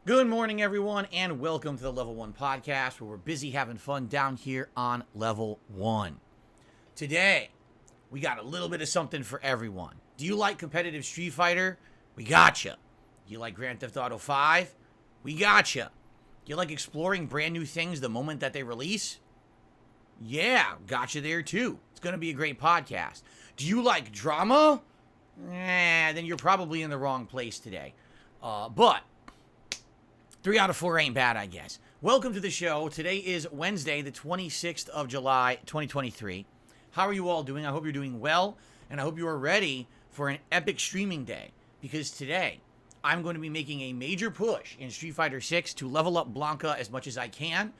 Good morning, everyone, and welcome to the Level 1 podcast, where we're busy having fun down here on Level 1. Today, we got a little bit of something for everyone. Do you like competitive Street Fighter? We gotcha. Do you like Grand Theft Auto 5? We gotcha. Do you like exploring brand new things the moment that they release? Yeah, gotcha there too. It's going to be a great podcast. Do you like drama? Then you're probably in the wrong place today. But 3 out of 4 ain't bad, I guess. Welcome to the show. Today is Wednesday, the 26th of July, 2023. How are you all doing? I hope you're doing well, and I hope you are ready for an epic streaming day, because today I'm going to be making a major push in Street Fighter 6 to level up Blanka as much as I can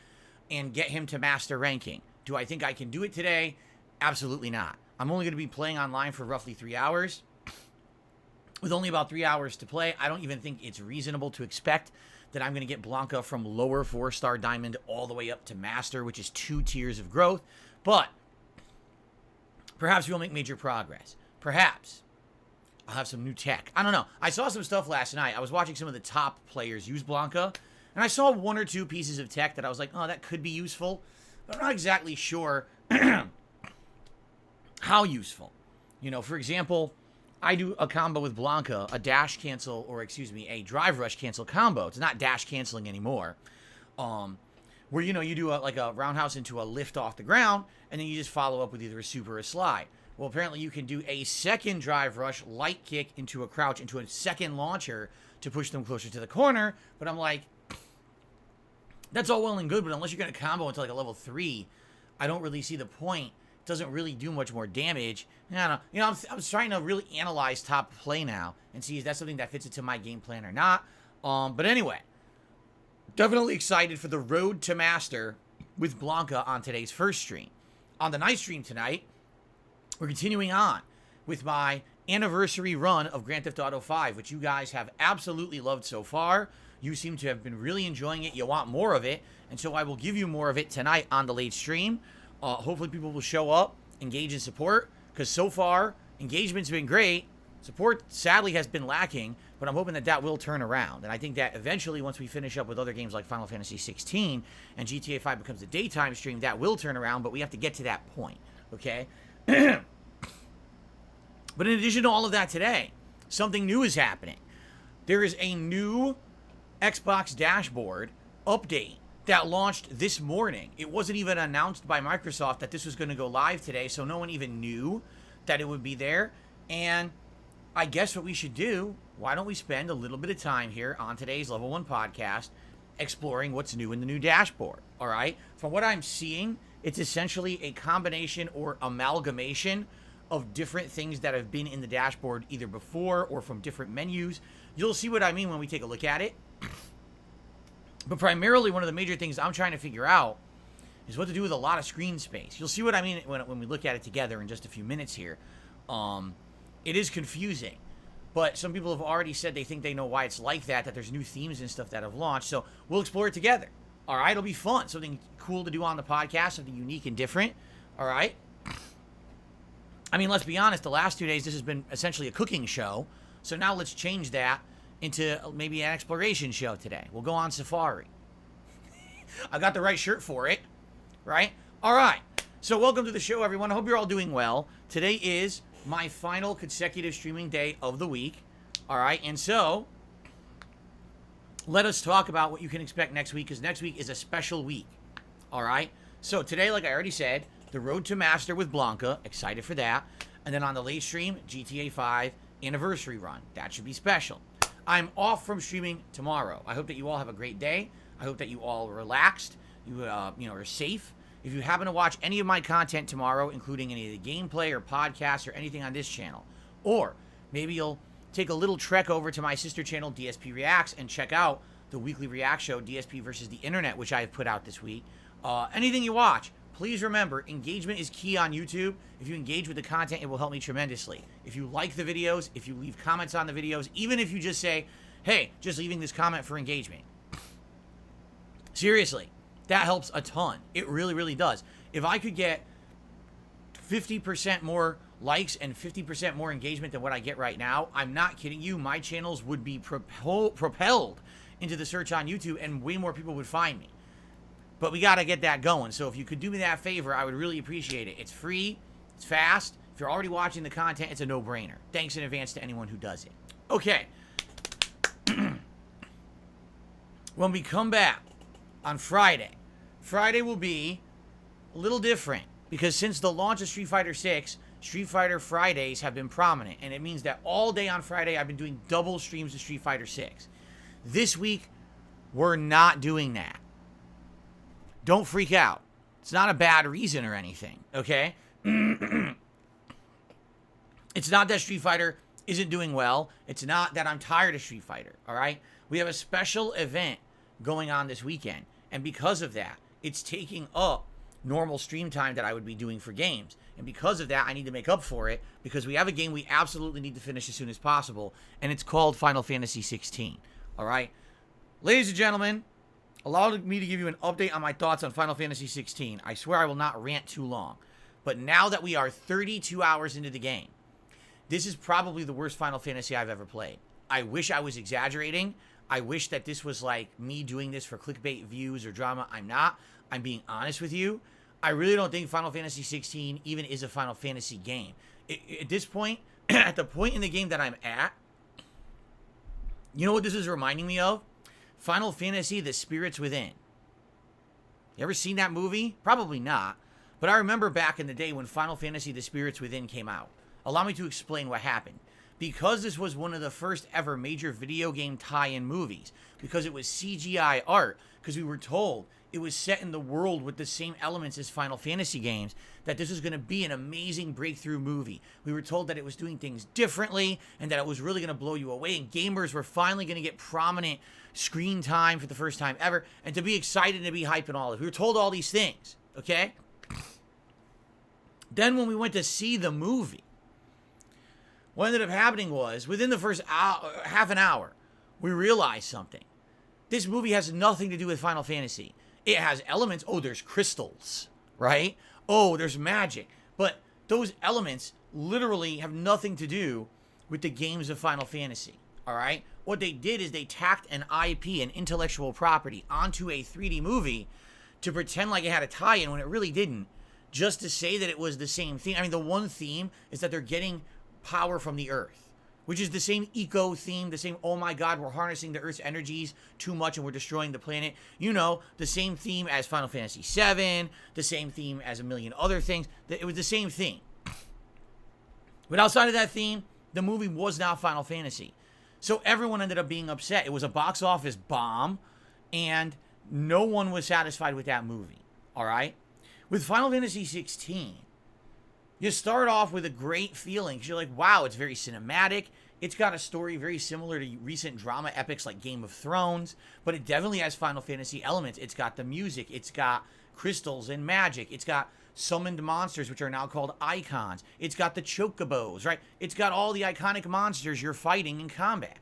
and get him to master ranking. Do I think I can do it today? Absolutely not. I'm only going to be playing online for roughly 3 hours. With only about 3 hours to play, I don't even think it's reasonable to expect that I'm going to get Blanka from lower 4-star diamond all the way up to master, which is 2 tiers of growth. But perhaps we'll make major progress. Perhaps I'll have some new tech. I don't know. I saw some stuff last night. I was watching some of the top players use Blanka, and I saw 1 or 2 pieces of tech that I was like, oh, that could be useful. But I'm not exactly sure how useful. You know, for example, I do a combo with Blanka, a dash cancel, or a drive rush cancel combo. It's not dash canceling anymore. Where, you do a roundhouse into a lift off the ground, and then you just follow up with either a super or a slide. Well, apparently you can do a second drive rush, light kick into a crouch, into a second launcher to push them closer to the corner. But I'm like, that's all well and good, but unless you're going to combo into like a level 3, I don't really see the point. It doesn't really do much more damage. I don't know. I'm trying to really analyze top play now and see if that's something that fits into my game plan or not. But anyway, definitely excited for the road to master with Blanka on today's first stream. On the night stream tonight, we're continuing on with my anniversary run of Grand Theft Auto 5, which you guys have absolutely loved so far. You seem to have been really enjoying it. You want more of it, and so I will give you more of it tonight on the late stream. Hopefully people will show up, engage in support, because so far, engagement's been great. Support, sadly, has been lacking, but I'm hoping that will turn around. And I think that eventually, once we finish up with other games like Final Fantasy 16 and GTA 5 becomes a daytime stream, that will turn around, but we have to get to that point, okay? But in addition to all of that today, something new is happening. There is a new Xbox dashboard update that launched this morning. It wasn't even announced by Microsoft that this was going to go live today, so no one even knew that it would be there. And I guess what we should do, why don't we spend a little bit of time here on today's Level 1 podcast exploring what's new in the new dashboard, all right? From what I'm seeing, it's essentially a combination or amalgamation of different things that have been in the dashboard either before or from different menus. You'll see what I mean when we take a look at it. But primarily, one of the major things I'm trying to figure out is what to do with a lot of screen space. You'll see what I mean when we look at it together in just a few minutes here. It is confusing, but some people have already said they think they know why it's like that, that there's new themes and stuff that have launched. So we'll explore it together. All right, it'll be fun. Something cool to do on the podcast, something unique and different. All right. I mean, let's be honest, the last 2 days, this has been essentially a cooking show. So now let's change that into maybe an exploration show today. We'll go on safari. I got the right shirt for it, right? All right. So welcome to the show, everyone. I hope you're all doing well. Today is my final consecutive streaming day of the week. All right. And so let us talk about what you can expect next week, because next week is a special week. All right. So today, like I already said, the Road to Master with Blanca. Excited for that. And then on the late stream, GTA 5 anniversary run. That should be special. I'm off from streaming tomorrow. I hope that you all have a great day. I hope that you all are relaxed. You are safe. If you happen to watch any of my content tomorrow, including any of the gameplay or podcasts or anything on this channel, or maybe you'll take a little trek over to my sister channel, DSP Reacts, and check out the weekly react show, DSP versus the Internet, which I have put out this week. Anything you watch, please remember, engagement is key on YouTube. If you engage with the content, it will help me tremendously. If you like the videos, if you leave comments on the videos, even if you just say, hey, just leaving this comment for engagement. Seriously, that helps a ton. It really, really does. If I could get 50% more likes and 50% more engagement than what I get right now, I'm not kidding you, my channels would be propelled into the search on YouTube and way more people would find me. But we got to get that going. So if you could do me that favor, I would really appreciate it. It's free. It's fast. If you're already watching the content, it's a no-brainer. Thanks in advance to anyone who does it. Okay. When we come back on Friday will be a little different, because since the launch of Street Fighter 6, Street Fighter Fridays have been prominent, and it means that all day on Friday I've been doing double streams of Street Fighter 6. This week, we're not doing that. Don't freak out. It's not a bad reason or anything, okay? It's not that Street Fighter isn't doing well. It's not that I'm tired of Street Fighter, all right? We have a special event going on this weekend, and because of that, it's taking up normal stream time that I would be doing for games. And because of that, I need to make up for it, because we have a game we absolutely need to finish as soon as possible, and it's called Final Fantasy 16. All right? Ladies and gentlemen, allow me to give you an update on my thoughts on Final Fantasy 16. I swear I will not rant too long. But now that we are 32 hours into the game, this is probably the worst Final Fantasy I've ever played. I wish I was exaggerating. I wish that this was like me doing this for clickbait views or drama. I'm not. I'm being honest with you. I really don't think Final Fantasy 16 even is a Final Fantasy game. At this point, at the point in the game that I'm at, you know what this is reminding me of? Final Fantasy, The Spirits Within. You ever seen that movie? Probably not. But I remember back in the day when Final Fantasy, The Spirits Within came out. Allow me to explain what happened. Because this was one of the first ever major video game tie-in movies, because it was CGI art, because we were told it was set in the world with the same elements as Final Fantasy games, that this was going to be an amazing breakthrough movie. We were told that it was doing things differently and that it was really going to blow you away, and gamers were finally going to get prominent screen time for the first time ever, and to be excited and to be hype and all of it. We were told all these things, okay? Then when we went to see the movie, what ended up happening was, within the first half an hour, we realized something. This movie has nothing to do with Final Fantasy. It has elements. Oh, there's crystals, right? Oh, there's magic. But those elements literally have nothing to do with the games of Final Fantasy, all right? What they did is they tacked an IP, an intellectual property, onto a 3D movie to pretend like it had a tie-in when it really didn't, just to say that it was the same theme. I mean, the one theme is that they're getting power from the earth, which is the same eco theme, the same, oh my god, we're harnessing the earth's energies too much and we're destroying the planet. You know, the same theme as Final Fantasy VII, the same theme as a million other things. It was the same theme. But outside of that theme, the movie was not Final Fantasy. So everyone ended up being upset. It was a box office bomb, and no one was satisfied with that movie, all right? With Final Fantasy 16, you start off with a great feeling, because you're like, wow, it's very cinematic. It's got a story very similar to recent drama epics like Game of Thrones, but it definitely has Final Fantasy elements. It's got the music. It's got crystals and magic. It's got summoned monsters, which are now called icons. It's got the chocobos, right? It's got all the iconic monsters you're fighting in combat.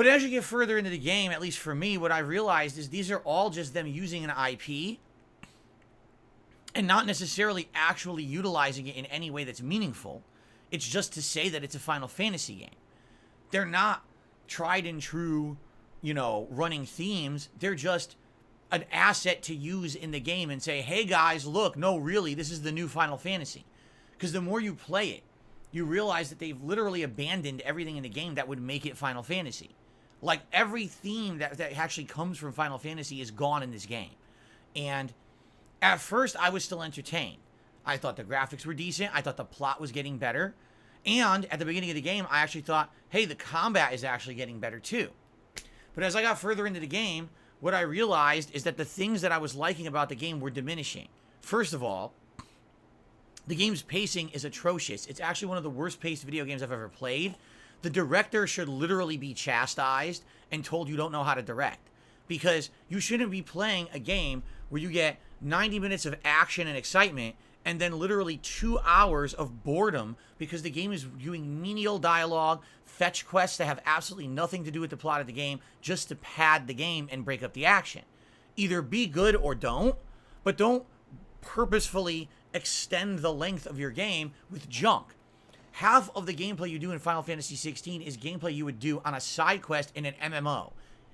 But as you get further into the game, at least for me, what I've realized is these are all just them using an IP and not necessarily actually utilizing it in any way that's meaningful. It's just to say that it's a Final Fantasy game. They're not tried and true, running themes. They're just an asset to use in the game and say, hey guys, look, no, really, this is the new Final Fantasy. Because the more you play it, you realize that they've literally abandoned everything in the game that would make it Final Fantasy. Like, every theme that actually comes from Final Fantasy is gone in this game. And at first, I was still entertained. I thought the graphics were decent. I thought the plot was getting better. And at the beginning of the game, I actually thought, hey, the combat is actually getting better too. But as I got further into the game, what I realized is that the things that I was liking about the game were diminishing. First of all, the game's pacing is atrocious. It's actually one of the worst paced video games I've ever played. The director should literally be chastised and told you don't know how to direct. Because you shouldn't be playing a game where you get 90 minutes of action and excitement and then literally 2 hours of boredom because the game is doing menial dialogue, fetch quests that have absolutely nothing to do with the plot of the game just to pad the game and break up the action. Either be good or don't, but don't purposefully extend the length of your game with junk. Half of the gameplay you do in Final Fantasy 16 is gameplay you would do on a side quest in an MMO.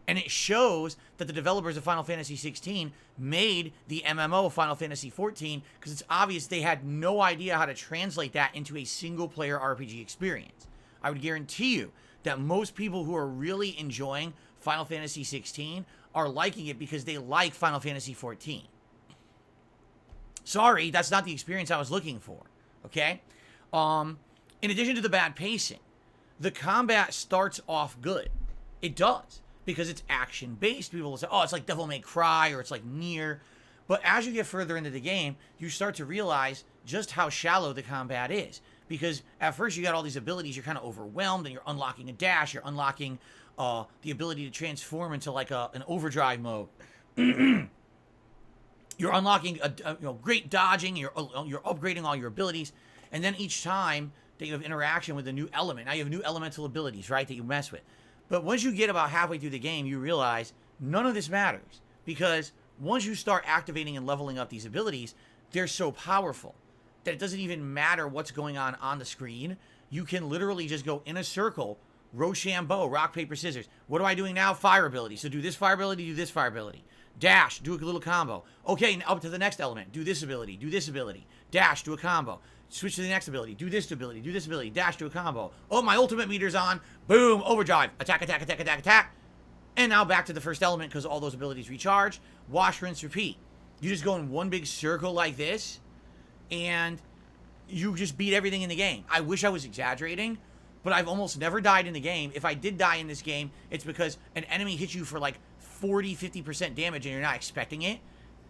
And it shows that the developers of Final Fantasy 16 made the MMO Final Fantasy 14 because it's obvious they had no idea how to translate that into a single-player RPG experience. I would guarantee you that most people who are really enjoying Final Fantasy 16 are liking it because they like Final Fantasy 14. Sorry, that's not the experience I was looking for, okay? In addition to the bad pacing, the combat starts off good. It does. Because it's action-based. People will say, oh, it's like Devil May Cry or it's like Nier. But as you get further into the game, you start to realize just how shallow the combat is. Because at first you got all these abilities, you're kind of overwhelmed, and you're unlocking a dash, you're unlocking the ability to transform into like an overdrive mode. You're unlocking great dodging, you're upgrading all your abilities, and then each time that you have interaction with a new element, now you have new elemental abilities, right, that you mess with. But once you get about halfway through the game, you realize none of this matters. Because once you start activating and leveling up these abilities, they're so powerful that it doesn't even matter what's going on the screen. You can literally just go in a circle, Rochambeau, rock, paper, scissors. What am I doing now? Fire ability. So do this fire ability, do this fire ability. Dash, do a little combo. Okay, up to the next element. Do this ability, do this ability. Dash, do a combo. Switch to the next ability. Do this ability. Do this ability. Dash to a combo. Oh, my ultimate meter's on. Boom. Overdrive. Attack, attack, attack, attack, attack. And now back to the first element because all those abilities recharge. Wash, rinse, repeat. You just go in one big circle like this, and you just beat everything in the game. I wish I was exaggerating, but I've almost never died in the game. If I did die in this game, it's because an enemy hits you for like 40, 50% damage and you're not expecting it,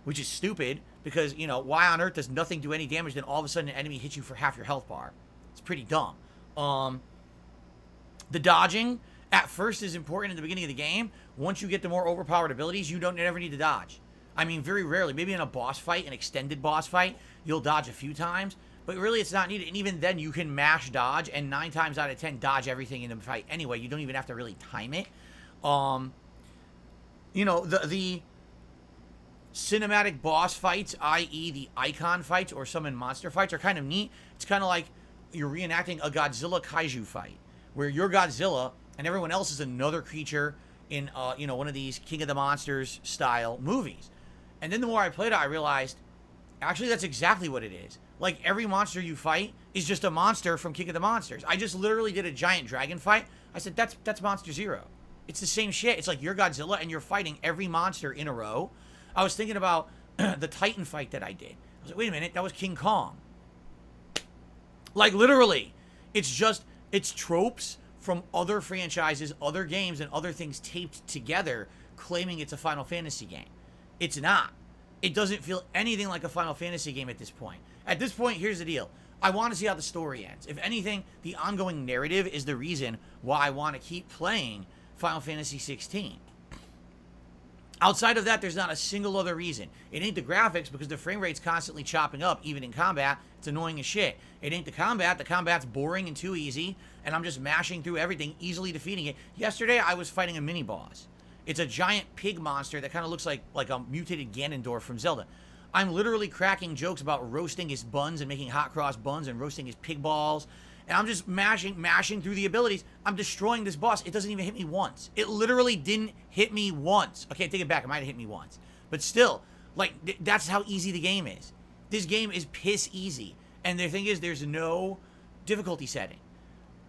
which is stupid because, why on earth does nothing do any damage, then all of a sudden an enemy hits you for half your health bar? It's pretty dumb. The dodging at first is important in the beginning of the game. Once you get the more overpowered abilities, you never need to dodge. I mean, very rarely. Maybe in a boss fight, an extended boss fight, you'll dodge a few times, but really it's not needed. And even then, you can mash dodge, and 9 times out of 10 dodge everything in the fight anyway. You don't even have to really time it. The cinematic boss fights, i.e. the icon fights or summon monster fights, are kind of neat. It's kind of like you're reenacting a Godzilla kaiju fight, where you're Godzilla and everyone else is another creature in, one of these King of the Monsters style movies. And then the more I played it, I realized, actually, that's exactly what it is. Like, every monster you fight is just a monster from King of the Monsters. I just literally did a giant dragon fight. I said, that's Monster Zero. It's the same shit. It's like you're Godzilla and you're fighting every monster in a row. I was thinking about the Titan fight that I did. I was like, wait a minute, that was King Kong. Like, literally, it's tropes from other franchises, other games, and other things taped together, claiming it's a Final Fantasy game. It's not. It doesn't feel anything like a Final Fantasy game at this point. At this point, here's the deal. I want to see how the story ends. If anything, the ongoing narrative is the reason why I want to keep playing Final Fantasy 16. Outside of that, there's not a single other reason. It ain't the graphics because the frame rate's constantly chopping up, even in combat. It's annoying as shit. It ain't the combat. The combat's boring and too easy, and I'm just mashing through everything, easily defeating it. Yesterday, I was fighting a mini boss. It's a giant pig monster that kind of looks like a mutated Ganondorf from Zelda. I'm literally cracking jokes about roasting his buns and making hot cross buns and roasting his pig balls. And I'm just mashing through the abilities. I'm destroying this boss. It doesn't even hit me once. It literally didn't hit me once. Okay, take it back. It might have hit me once. But still, like, that's how easy the game is. This game is piss easy. And the thing is, there's no difficulty setting.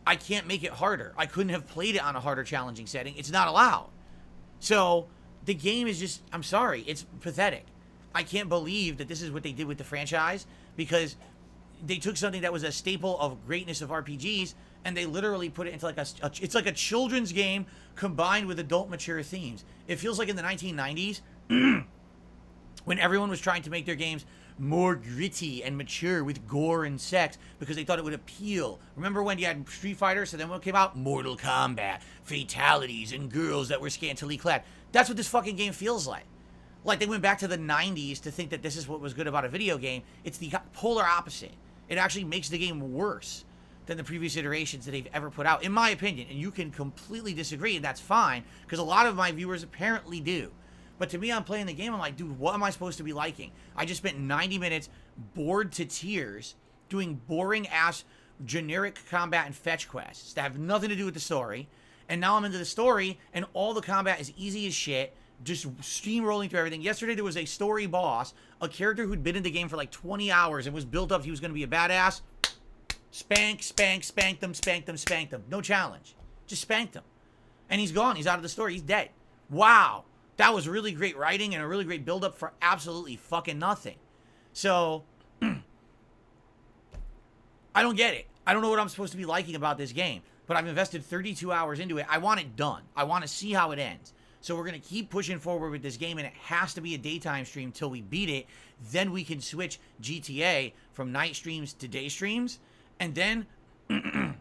I can't make it harder. I couldn't have played it on a harder challenging setting. It's not allowed. So, the game is just, I'm sorry, it's pathetic. I can't believe that this is what they did with the franchise, because they took something that was a staple of greatness of RPGs and they literally put it into like it's like a children's game combined with adult mature themes. It feels like in the 1990s when everyone was trying to make their games more gritty and mature with gore and sex because they thought it would appeal. Remember when you had Street Fighter, so then when it came out, Mortal Kombat, fatalities, and girls that were scantily clad. That's what this fucking game feels like. Like they went back to the 90s to think that this is what was good about a video game. It's the polar opposite. It actually makes the game worse than the previous iterations that they've ever put out, in my opinion. And you can completely disagree, and that's fine, because a lot of my viewers apparently do. But to me, I'm playing the game, I'm like, dude, what am I supposed to be liking? I just spent 90 minutes bored to tears doing boring-ass generic combat and fetch quests that have nothing to do with the story. And now I'm into the story, and all the combat is easy as shit, just steamrolling through everything. Yesterday, there was a story boss, a character who'd been in the game for like 20 hours and was built up he was going to be a badass. Spanked them. No challenge. Just spanked him. And he's gone. He's out of the story. He's dead. Wow. That was really great writing and a really great build-up for absolutely fucking nothing. So, I don't get it. I don't know what I'm supposed to be liking about this game. But I've invested 32 hours into it. I want it done. I want to see how it ends. So we're going to keep pushing forward with this game, and it has to be a daytime stream till we beat it. Then we can switch GTA from night streams to day streams, and then and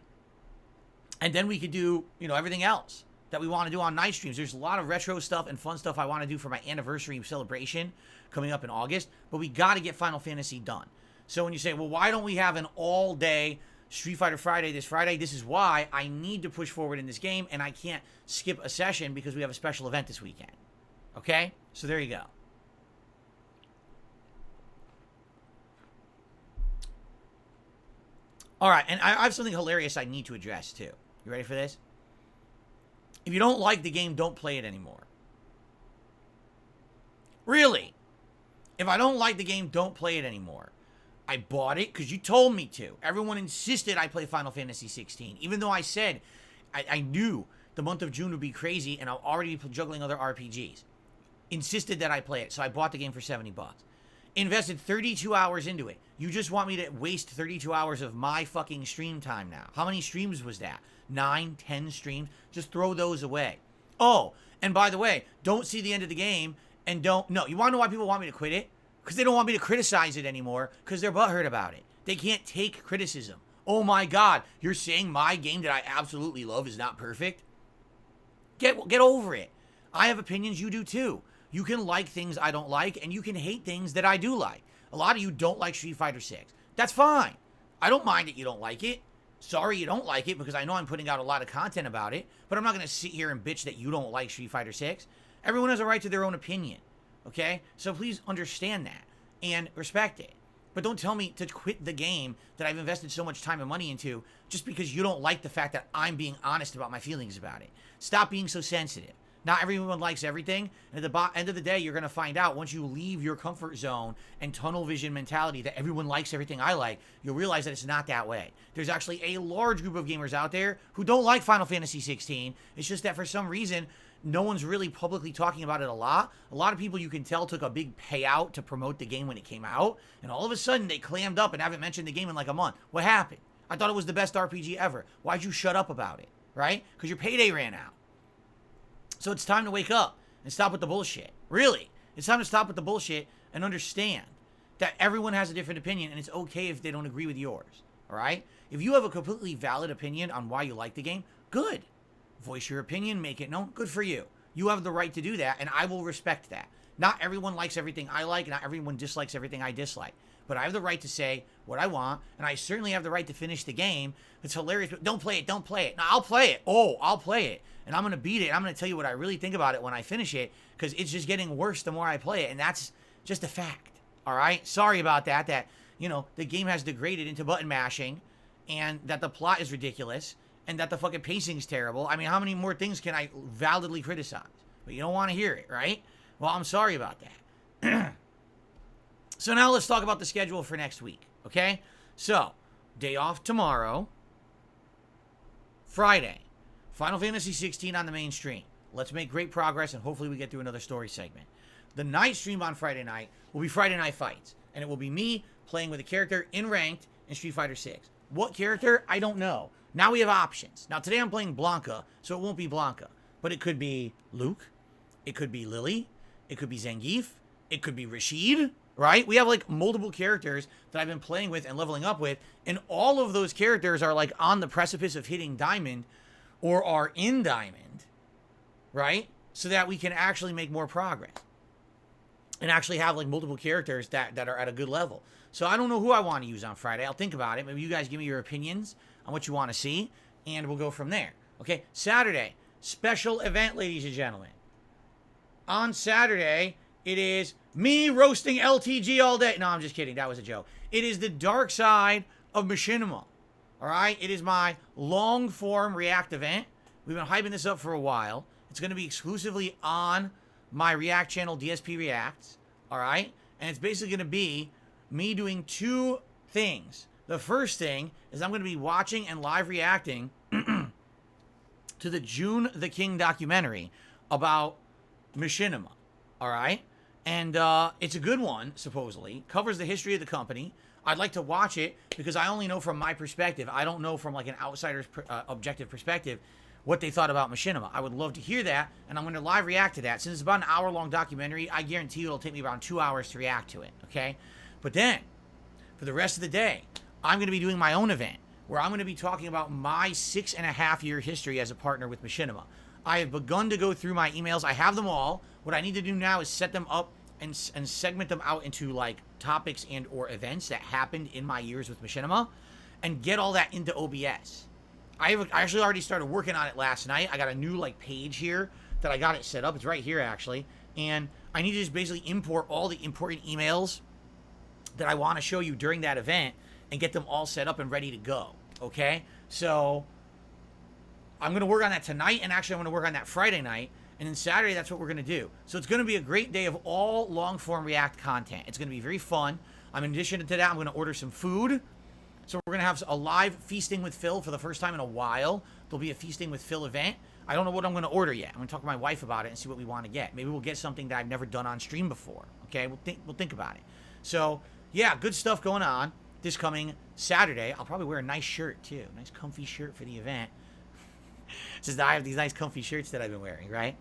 then we could do, you know, everything else that we want to do on night streams. There's a lot of retro stuff and fun stuff I want to do for my anniversary celebration coming up in August, but we got to get Final Fantasy done. So when you say, well, why don't we have an all-day Street Fighter Friday this Friday? This is why I need to push forward in this game, and I can't skip a session because we have a special event this weekend. Okay? So there you go. All right, and I have something hilarious I need to address, too. You ready for this? If you don't like the game, don't play it anymore. Really? If I don't like the game, don't play it anymore. I bought it because you told me to. Everyone insisted I play Final Fantasy 16, even though I said I knew the month of June would be crazy and I'll already be juggling other RPGs. Insisted that I play it, so I bought the game for $70. Invested 32 hours into it. You just want me to waste 32 hours of my fucking stream time now. How many streams was that? 9, 10 streams? Just throw those away. Oh, and by the way, don't see the end of the game and don't... No, you want to know why people want me to quit it? Because they don't want me to criticize it anymore because they're butthurt about it. They can't take criticism. Oh my God, you're saying my game that I absolutely love is not perfect? Get over it. I have opinions, you do too. You can like things I don't like, and you can hate things that I do like. A lot of you don't like Street Fighter 6. That's fine. I don't mind that you don't like it. Sorry you don't like it because I know I'm putting out a lot of content about it, but I'm not going to sit here and bitch that you don't like Street Fighter 6. Everyone has a right to their own opinion. Okay? So please understand that and respect it. But don't tell me to quit the game that I've invested so much time and money into just because you don't like the fact that I'm being honest about my feelings about it. Stop being so sensitive. Not everyone likes everything. And at the end of the day, you're going to find out once you leave your comfort zone and tunnel vision mentality that everyone likes everything I like, you'll realize that it's not that way. There's actually a large group of gamers out there who don't like Final Fantasy 16. It's just that for some reason, no one's really publicly talking about it a lot. A lot of people, you can tell, took a big payout to promote the game when it came out. And all of a sudden, they clammed up and haven't mentioned the game in like a month. What happened? I thought it was the best RPG ever. Why'd you shut up about it? Right? Because your payday ran out. So it's time to wake up and stop with the bullshit. Really. It's time to stop with the bullshit and understand that everyone has a different opinion and it's okay if they don't agree with yours. All right? If you have a completely valid opinion on why you like the game, good. Voice your opinion, make it known. Good for you. You have the right to do that, and I will respect that. Not everyone likes everything I like, not everyone dislikes everything I dislike. But I have the right to say what I want, and I certainly have the right to finish the game. It's hilarious, but don't play it, don't play it. No, I'll play it. Oh, I'll play it. And I'm going to beat it, and I'm going to tell you what I really think about it when I finish it, because it's just getting worse the more I play it, and that's just a fact. All right? Sorry about that, the game has degraded into button mashing, and that the plot is ridiculous, and that the fucking pacing's terrible. I mean, how many more things can I validly criticize? But you don't want to hear it, right? Well, I'm sorry about that. So now let's talk about the schedule for next week, okay? So, day off tomorrow. Friday, Final Fantasy 16 on the main stream. Let's make great progress, and hopefully we get through another story segment. The night stream on Friday night will be Friday Night Fights, and it will be me playing with a character in Ranked in Street Fighter 6. What character? I don't know. Now we have options. Now today I'm playing Blanca, so it won't be Blanca. But it could be Luke. It could be Lily. It could be Zangief. It could be Rashid, right? We have like multiple characters that I've been playing with and leveling up with, and all of those characters are like on the precipice of hitting Diamond or are in Diamond, right? So that we can actually make more progress and actually have like multiple characters that are at a good level. So I don't know who I want to use on Friday. I'll think about it. Maybe you guys give me your opinions on what you want to see, and we'll go from there. Okay, Saturday, special event, ladies and gentlemen. On Saturday, it is me roasting LTG all day. No, I'm just kidding. That was a joke. It is the dark side of Machinima. All right? It is my long-form React event. We've been hyping this up for a while. It's going to be exclusively on my React channel, DSP Reacts. All right? And it's basically going to be me doing two things. The first thing is I'm going to be watching and live reacting to the June the King documentary about Machinima. All right? And it's a good one, supposedly. Covers the history of the company. I'd like to watch it because I only know from my perspective. I don't know from like an outsider's objective perspective what they thought about Machinima. I would love to hear that, and I'm going to live react to that. Since it's about an hour-long documentary, I guarantee you it'll take me around 2 hours to react to it, okay? But then, for the rest of the day, I'm going to be doing my own event where I'm going to be talking about my 6.5-year history as a partner with Machinima. I have begun to go through my emails. I have them all. What I need to do now is set them up and segment them out into like topics and or events that happened in my years with Machinima and get all that into OBS. I actually already started working on it last night. I got a new like page here that I got it set up. It's right here actually. And I need to just basically import all the important emails that I want to show you during that event and get them all set up and ready to go. Okay? So I'm going to work on that tonight, and actually I'm going to work on that Friday night. And then Saturday, that's what we're going to do. So it's going to be a great day of all long-form React content. It's going to be very fun. In addition to that, I'm going to order some food. So we're going to have a live Feasting with Phil for the first time in a while. There'll be a Feasting with Phil event. I don't know what I'm going to order yet. I'm going to talk to my wife about it and see what we want to get. Maybe we'll get something that I've never done on stream before. Okay, we'll think about it. So, yeah, good stuff going on this coming Saturday. I'll probably wear a nice shirt, too. Nice comfy shirt for the event. Since I have these nice comfy shirts that I've been wearing, right?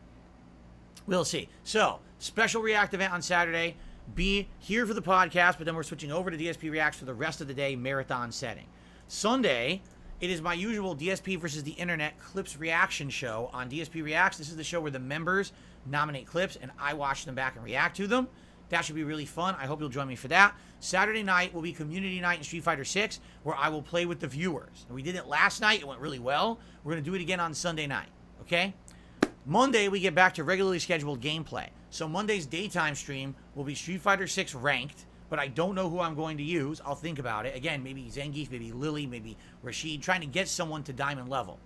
We'll see. So, special React event on Saturday. Be here for the podcast, but then we're switching over to DSP Reacts for the rest of the day, marathon setting. Sunday, it is my usual DSP versus the Internet clips reaction show on DSP Reacts. This is the show where the members nominate clips, and I watch them back and react to them. That should be really fun. I hope you'll join me for that. Saturday night will be community night in Street Fighter 6, where I will play with the viewers. We did it last night. It went really well. We're going to do it again on Sunday night, okay? Monday, we get back to regularly scheduled gameplay. So Monday's daytime stream will be Street Fighter 6 ranked, but I don't know who I'm going to use. I'll think about it. Again, maybe Zangief, maybe Lily, maybe Rashid, trying to get someone to diamond level.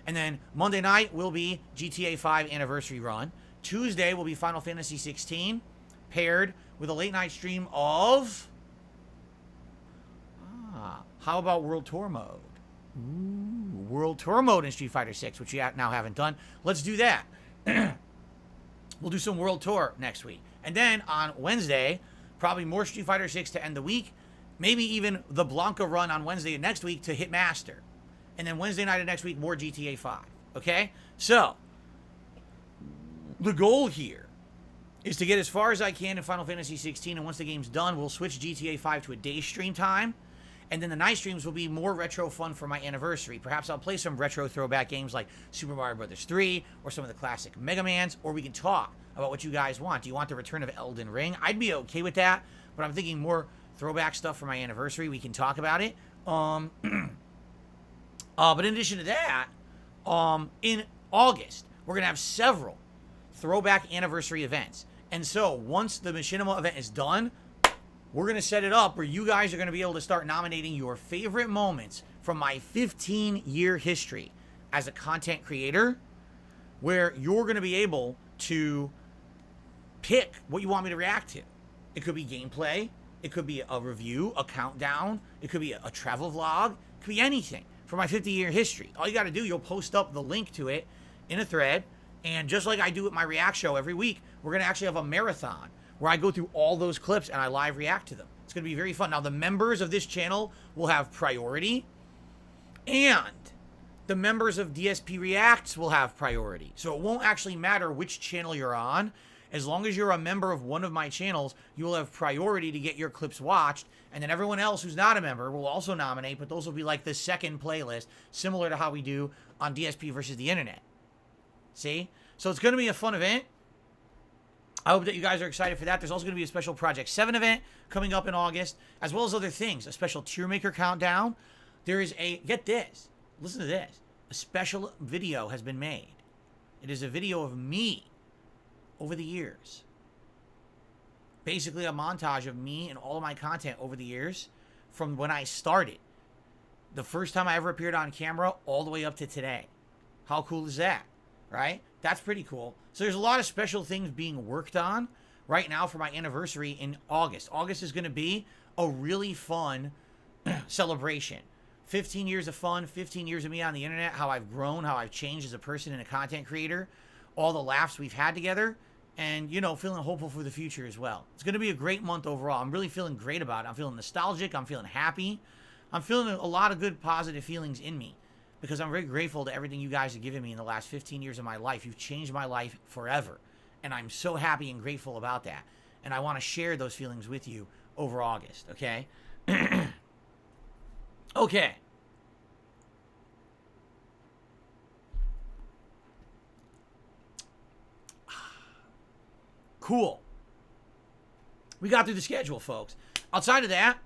And then Monday night will be GTA 5 anniversary run. Tuesday will be Final Fantasy 16, paired with a late night stream of... how about World Tour Mode? Ooh, World Tour Mode in Street Fighter 6, which you now haven't done. Let's do that. We'll do some World Tour next week. And then on Wednesday, probably more Street Fighter 6 to end the week. Maybe even the Blanca run on Wednesday of next week to hit Master. And then Wednesday night of next week, more GTA 5. Okay? So, the goal here is to get as far as I can in Final Fantasy 16. And once the game's done, we'll switch GTA 5 to a day stream time. And then the night streams will be more retro fun for my anniversary. Perhaps I'll play some retro throwback games like Super Mario Bros. 3 or some of the classic Mega Mans, or we can talk about what you guys want. Do you want the return of Elden Ring? I'd be okay with that, but I'm thinking more throwback stuff for my anniversary. We can talk about it. But in addition to that, in August, we're going to have several throwback anniversary events. And so once the Machinima event is done, we're going to set it up where you guys are going to be able to start nominating your favorite moments from my 15-year history as a content creator, where you're going to be able to pick what you want me to react to. It could be gameplay. It could be a review, a countdown. It could be a travel vlog. It could be anything from my 50-year history. All you got to do, you'll post up the link to it in a thread. And just like I do with my React show every week, we're going to actually have a marathon where I go through all those clips and I live react to them. It's going to be very fun. Now, the members of this channel will have priority, and the members of DSP Reacts will have priority. So it won't actually matter which channel you're on. As long as you're a member of one of my channels, you will have priority to get your clips watched, and then everyone else who's not a member will also nominate, but those will be like the second playlist, similar to how we do on DSP versus the internet. See? So it's going to be a fun event. I hope that you guys are excited for that. There's also going to be a special Project 7 event coming up in August, as well as other things. A special tier maker countdown. There is a, get this, listen to this. A special video has been made. It is a video of me over the years. Basically a montage of me and all of my content over the years from when I started. The first time I ever appeared on camera all the way up to today. How cool is that? Right? That's pretty cool. So there's a lot of special things being worked on right now for my anniversary in August. August is going to be a really fun celebration. 15 years of fun, 15 years of me on the internet, how I've grown, how I've changed as a person and a content creator, all the laughs we've had together, and, you know, feeling hopeful for the future as well. It's going to be a great month overall. I'm really feeling great about it. I'm feeling nostalgic. I'm feeling happy. I'm feeling a lot of good positive feelings in me, because I'm very grateful to everything you guys have given me in the last 15 years of my life. You've changed my life forever, and I'm so happy and grateful about that. And I want to share those feelings with you over August, okay? Okay. Cool. We got through the schedule, folks. Outside of that,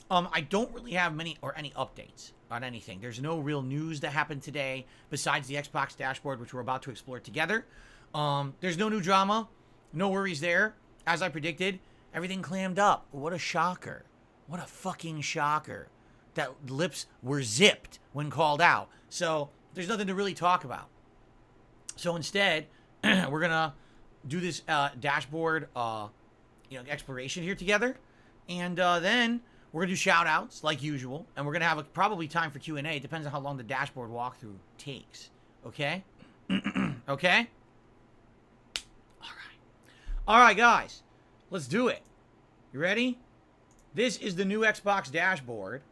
I don't really have many or any updates on anything. There's no real news that happened today besides the Xbox dashboard, which we're about to explore together. There's no new drama. No worries there. As I predicted, everything clammed up. What a shocker. What a fucking shocker. That lips were zipped when called out. So there's nothing to really talk about. So instead, we're going to do this dashboard exploration here together. And then we're going to do shout-outs like usual. And we're going to have probably time for Q&A. It depends on how long the dashboard walkthrough takes. Okay? Okay? All right, guys. Let's do it. You ready? This is the new Xbox dashboard.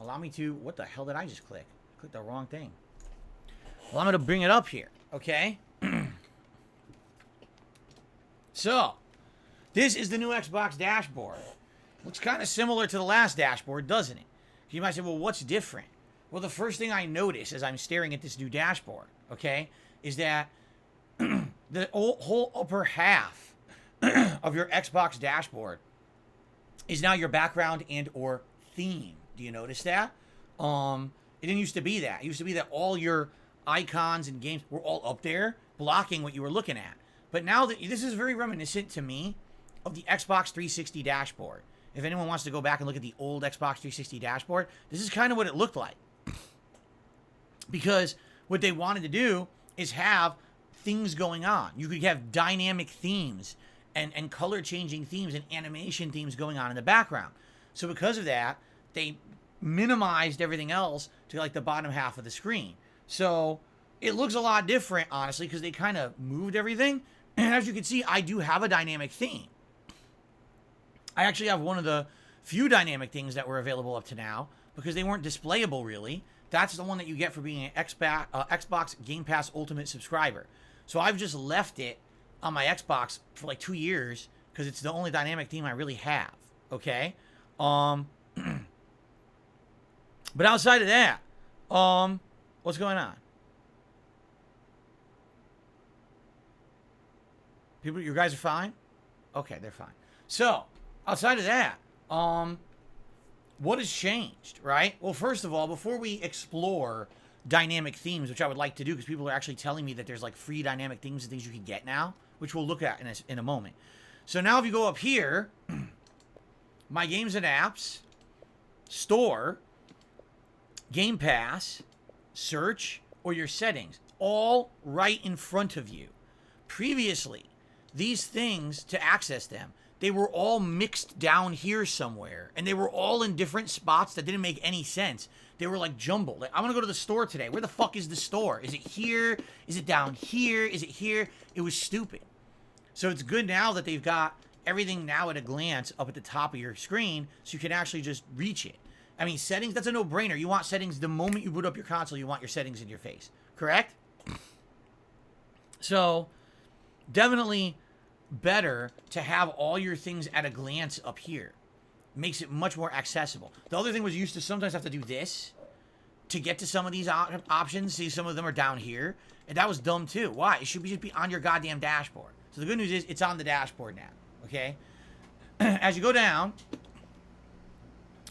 Allow me to... What the hell did I just click? I clicked the wrong thing. Well, I'm going to bring it up here. Okay? So, this is the new Xbox dashboard. Looks kind of similar to the last dashboard, doesn't it? You might say, well, what's different? Well, the first thing I notice as I'm staring at this new dashboard, okay, is that the whole upper half of your Xbox dashboard is now your background and or theme. Do you notice that? It didn't used to be that. It used to be that all your icons and games were all up there, blocking what you were looking at. But now that this is very reminiscent to me of the Xbox 360 dashboard. If anyone wants to go back and look at the old Xbox 360 dashboard, this is kind of what it looked like. Because what they wanted to do is have things going on. You could have dynamic themes and color changing themes and animation themes going on in the background. So because of that, they minimized everything else to like the bottom half of the screen. So it looks a lot different, honestly, because they kind of moved everything. And as you can see, I do have a dynamic theme. I actually have one of the few dynamic things that were available up to now because they weren't displayable, really. That's the one that you get for being an Xbox Game Pass Ultimate subscriber. So I've just left it on my Xbox for like 2 years because it's the only dynamic theme I really have, okay? But outside of that, what's going on? People, you guys are fine? Okay, they're fine. So, outside of that, what has changed, right? Well, first of all, before we explore dynamic themes, which I would like to do, because people are actually telling me that there's like free dynamic themes and things you can get now, which we'll look at in a moment. So now if you go up here, my games and apps, store, Game Pass, search, or your settings, all right in front of you. Previously, these things, to access them, they were all mixed down here somewhere, and they were all in different spots that didn't make any sense. They were like jumbled. Like, I want to go to the store today. Where the fuck is the store? Is it here? Is it down here? Is it here? It was stupid. So it's good now that they've got everything now at a glance up at the top of your screen, so you can actually just reach it. I mean, settings, that's a no-brainer. You want settings the moment you boot up your console, you want your settings in your face. Correct? So, definitely better to have all your things at a glance up here. Makes it much more accessible. The other thing was you used to sometimes have to do this to get to some of these options. See, some of them are down here. And that was dumb too. Why? It should just be on your goddamn dashboard. So the good news is it's on the dashboard now. Okay? As you go down,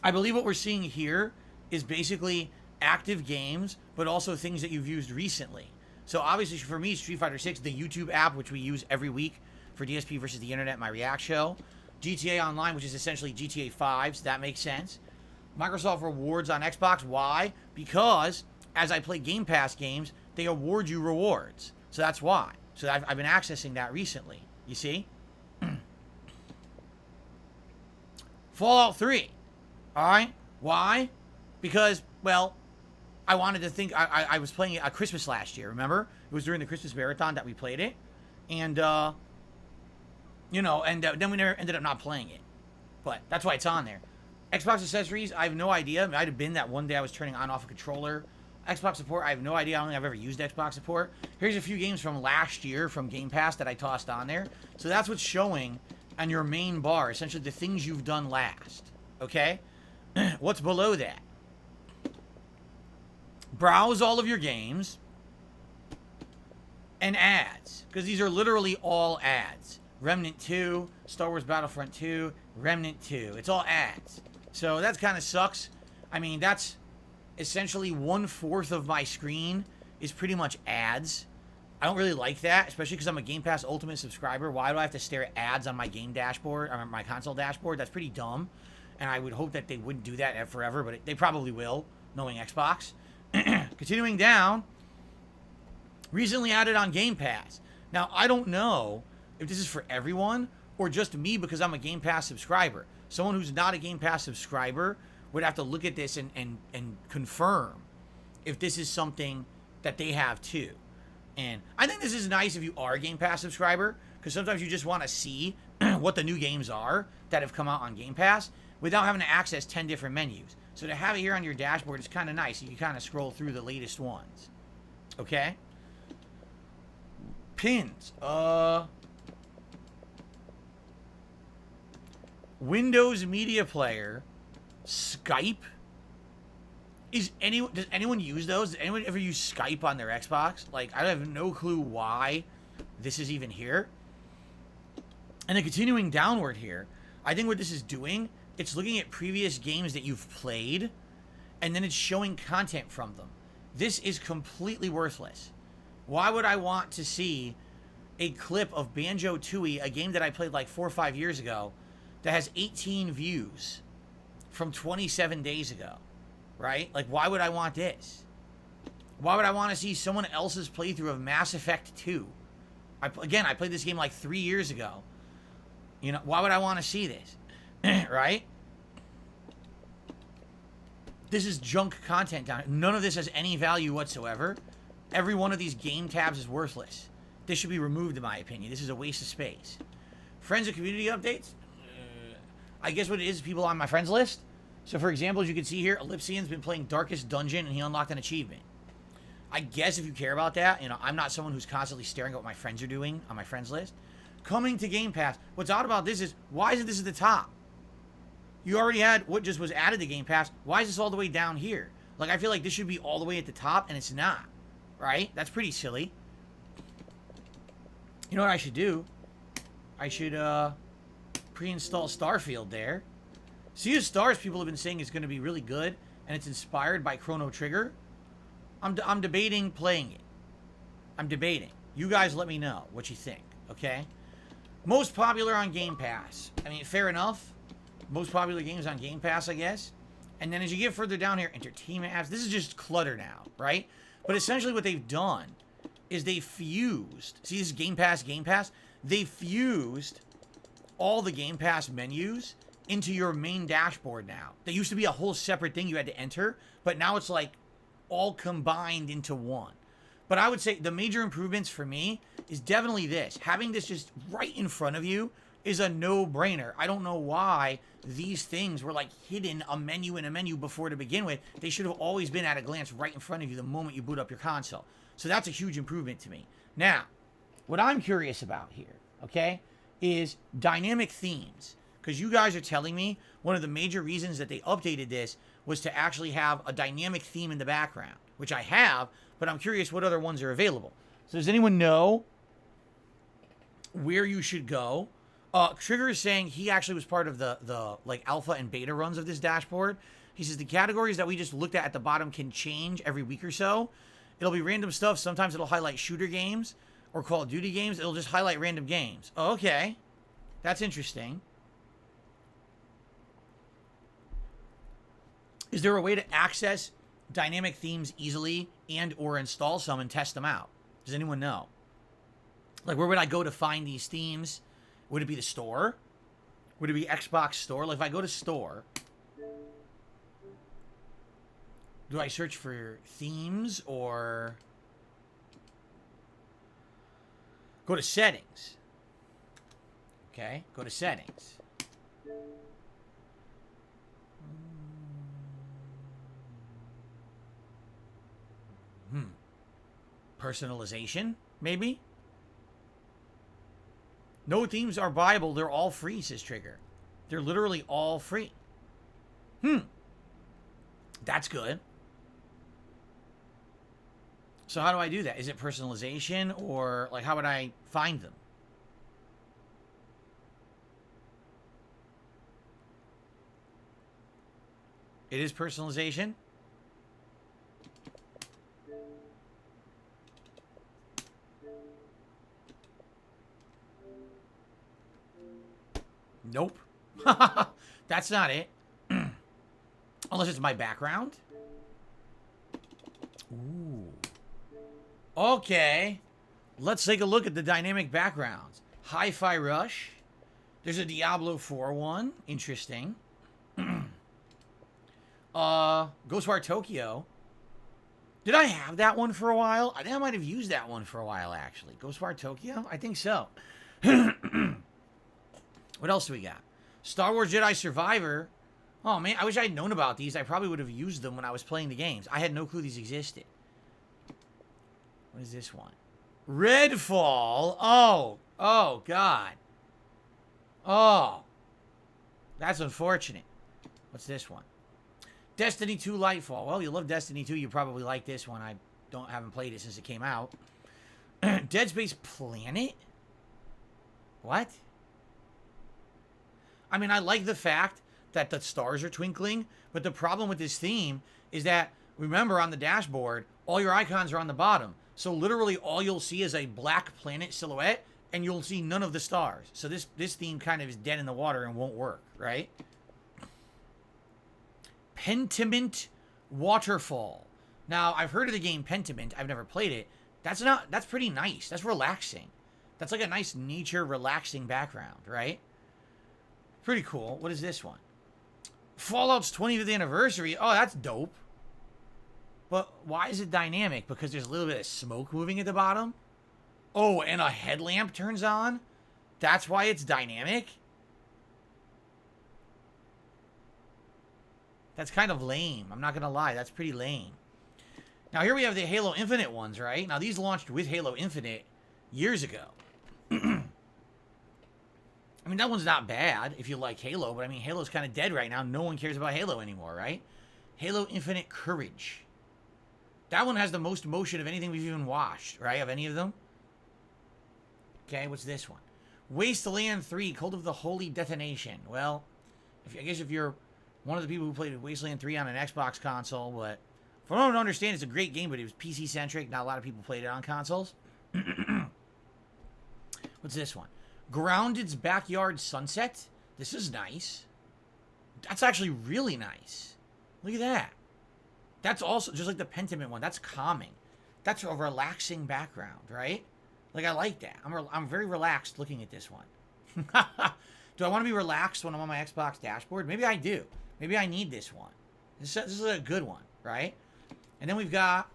I believe what we're seeing here is basically active games, but also things that you've used recently. So obviously for me, Street Fighter 6, the YouTube app, which we use every week for DSP versus the Internet, my React show. GTA Online, which is essentially GTA 5, so that makes sense. Microsoft Rewards on Xbox. Why? Because as I play Game Pass games, they award you rewards. So that's why. So I've been accessing that recently. You see? Fallout 3. Alright? Why? Because, well, I wanted to think... I was playing it at Christmas last year, remember? It was during the Christmas marathon that we played it. And, you know, and then we never ended up not playing it. But that's why it's on there. Xbox accessories, I have no idea. It might have been that one day I was turning on and off a controller. Xbox support, I have no idea. I don't think I've ever used Xbox support. Here's a few games from last year from Game Pass that I tossed on there. So that's what's showing on your main bar, essentially the things you've done last. Okay? What's below that? Browse all of your games and ads, because these are literally all ads. Remnant 2, Star Wars Battlefront 2, Remnant 2. It's all ads. So that kind of sucks. I mean, that's essentially 1/4 of my screen is pretty much ads. I don't really like that, especially because I'm a Game Pass Ultimate subscriber. Why do I have to stare at ads on my game dashboard, or my console dashboard? That's pretty dumb. And I would hope that they wouldn't do that forever, but they probably will, knowing Xbox. Continuing down, recently added on Game Pass. Now, I don't know if this is for everyone or just me because I'm a Game Pass subscriber. Someone who's not a Game Pass subscriber would have to look at this and confirm if this is something that they have too. And I think this is nice if you are a Game Pass subscriber, because sometimes you just want to see what the new games are that have come out on Game Pass without having to access 10 different menus. So to have it here on your dashboard is kind of nice. You can kind of scroll through the latest ones. Okay? Pins. Windows Media Player, Skype. Does anyone use those? Does anyone ever use Skype on their Xbox? Like, I have no clue why this is even here. And then continuing downward here, I think what this is doing, it's looking at previous games that you've played, and then it's showing content from them. This is completely worthless. Why would I want to see a clip of Banjo-Tooie, a game that I played like 4 or 5 years ago, that has 18 views from 27 days ago, right? Like, why would I want this? Why would I want to see someone else's playthrough of Mass Effect 2? I played this game like 3 years ago. You know, why would I want to see this? Right? This is junk content down here. None of this has any value whatsoever. Every one of these game tabs is worthless. This should be removed, in my opinion. This is a waste of space. Friends and community updates? I guess what it is people on my friends list. So, for example, as you can see here, Ellipsian's been playing Darkest Dungeon, and he unlocked an achievement. I guess if you care about that, you know, I'm not someone who's constantly staring at what my friends are doing on my friends list. Coming to Game Pass. What's odd about this is, why isn't this at the top? You already had what just was added to Game Pass. Why is this all the way down here? Like, I feel like this should be all the way at the top, and it's not. Right? That's pretty silly. You know what I should do? I should, pre-install Starfield there. Sea of Stars, people have been saying is going to be really good, and it's inspired by Chrono Trigger. I'm debating playing it. I'm debating. You guys let me know what you think, okay? Most popular on Game Pass. I mean, fair enough. Most popular games on Game Pass, I guess. And then as you get further down here, entertainment apps. This is just clutter now, right? But essentially what they've done is they fused. See, this is Game Pass, Game Pass. They fused all the Game Pass menus into your main dashboard now. That used to be a whole separate thing you had to enter, but now it's like all combined into one. But I would say the major improvements for me is definitely this. Having this just right in front of you is a no-brainer. I don't know why these things were like hidden a menu in a menu before to begin with. They should have always been at a glance right in front of you the moment you boot up your console. So that's a huge improvement to me. Now, what I'm curious about here, okay, is dynamic themes. Because you guys are telling me one of the major reasons that they updated this was to actually have a dynamic theme in the background, which I have, but I'm curious what other ones are available. So does anyone know where you should go? Trigger is saying he actually was part of the like alpha and beta runs of this dashboard. He says the categories that we just looked at the bottom can change every week or so. It'll be random stuff. Sometimes it'll highlight shooter games or Call of Duty games. It'll just highlight random games. Oh, okay. That's interesting. Is there a way to access dynamic themes easily and or install some and test them out? Does anyone know? Like, where would I go to find these themes? Would it be the store? Would it be Xbox Store? Like, if I go to store, do I search for themes or go to settings? Okay, go to settings. Personalization, maybe? No themes are buyable. They're all free, says Trigger. They're literally all free. That's good. So how do I do that? Is it personalization or like how would I find them? It is personalization. Nope. That's not it. Unless it's my background. Ooh. Okay. Let's take a look at the dynamic backgrounds. Hi-Fi Rush. There's a Diablo 4 one. Interesting. Ghostwire Tokyo. Did I have that one for a while? I think I might have used that one for a while, actually. Ghostwire Tokyo? I think so. What else do we got? Star Wars Jedi Survivor. Oh, man, I wish I had known about these. I probably would have used them when I was playing the games. I had no clue these existed. What is this one? Redfall. Oh, God. Oh. That's unfortunate. What's this one? Destiny 2 Lightfall. Well, you love Destiny 2. You probably like this one. I haven't played it since it came out. Dead Space Planet? What? I mean, I like the fact that the stars are twinkling, but the problem with this theme is that, remember, on the dashboard, all your icons are on the bottom. So literally all you'll see is a black planet silhouette, and you'll see none of the stars. So this theme kind of is dead in the water and won't work, right? Pentiment Waterfall. Now, I've heard of the game Pentiment. I've never played it. That's pretty nice. That's relaxing. That's like a nice nature relaxing background, right? Pretty cool. What is this one? Fallout's 25th anniversary. Oh, that's dope. But why is it dynamic? Because there's a little bit of smoke moving at the bottom? Oh, and a headlamp turns on? That's why it's dynamic? That's kind of lame. I'm not going to lie. That's pretty lame. Now, here we have the Halo Infinite ones, right? Now, these launched with Halo Infinite years ago. I mean, that one's not bad if you like Halo, but I mean, Halo's kind of dead right now. No one cares about Halo anymore, right? Halo Infinite Courage. That one has the most motion of anything we've even watched, right? Of any of them. Okay, what's this one? Wasteland 3, Cult of the Holy Detonation. Well, I guess if you're one of the people who played Wasteland 3 on an Xbox console, but from what I don't understand, it's a great game, but it was PC-centric. Not a lot of people played it on consoles. What's this one? Grounded's Backyard Sunset. This is nice. That's actually really nice. Look at that. That's also, just like the Pentiment one, that's calming. That's a relaxing background, right? Like, I like that. I'm very relaxed looking at this one. Do I want to be relaxed when I'm on my Xbox dashboard? Maybe I do. Maybe I need this one. This is a good one, right? And then we've got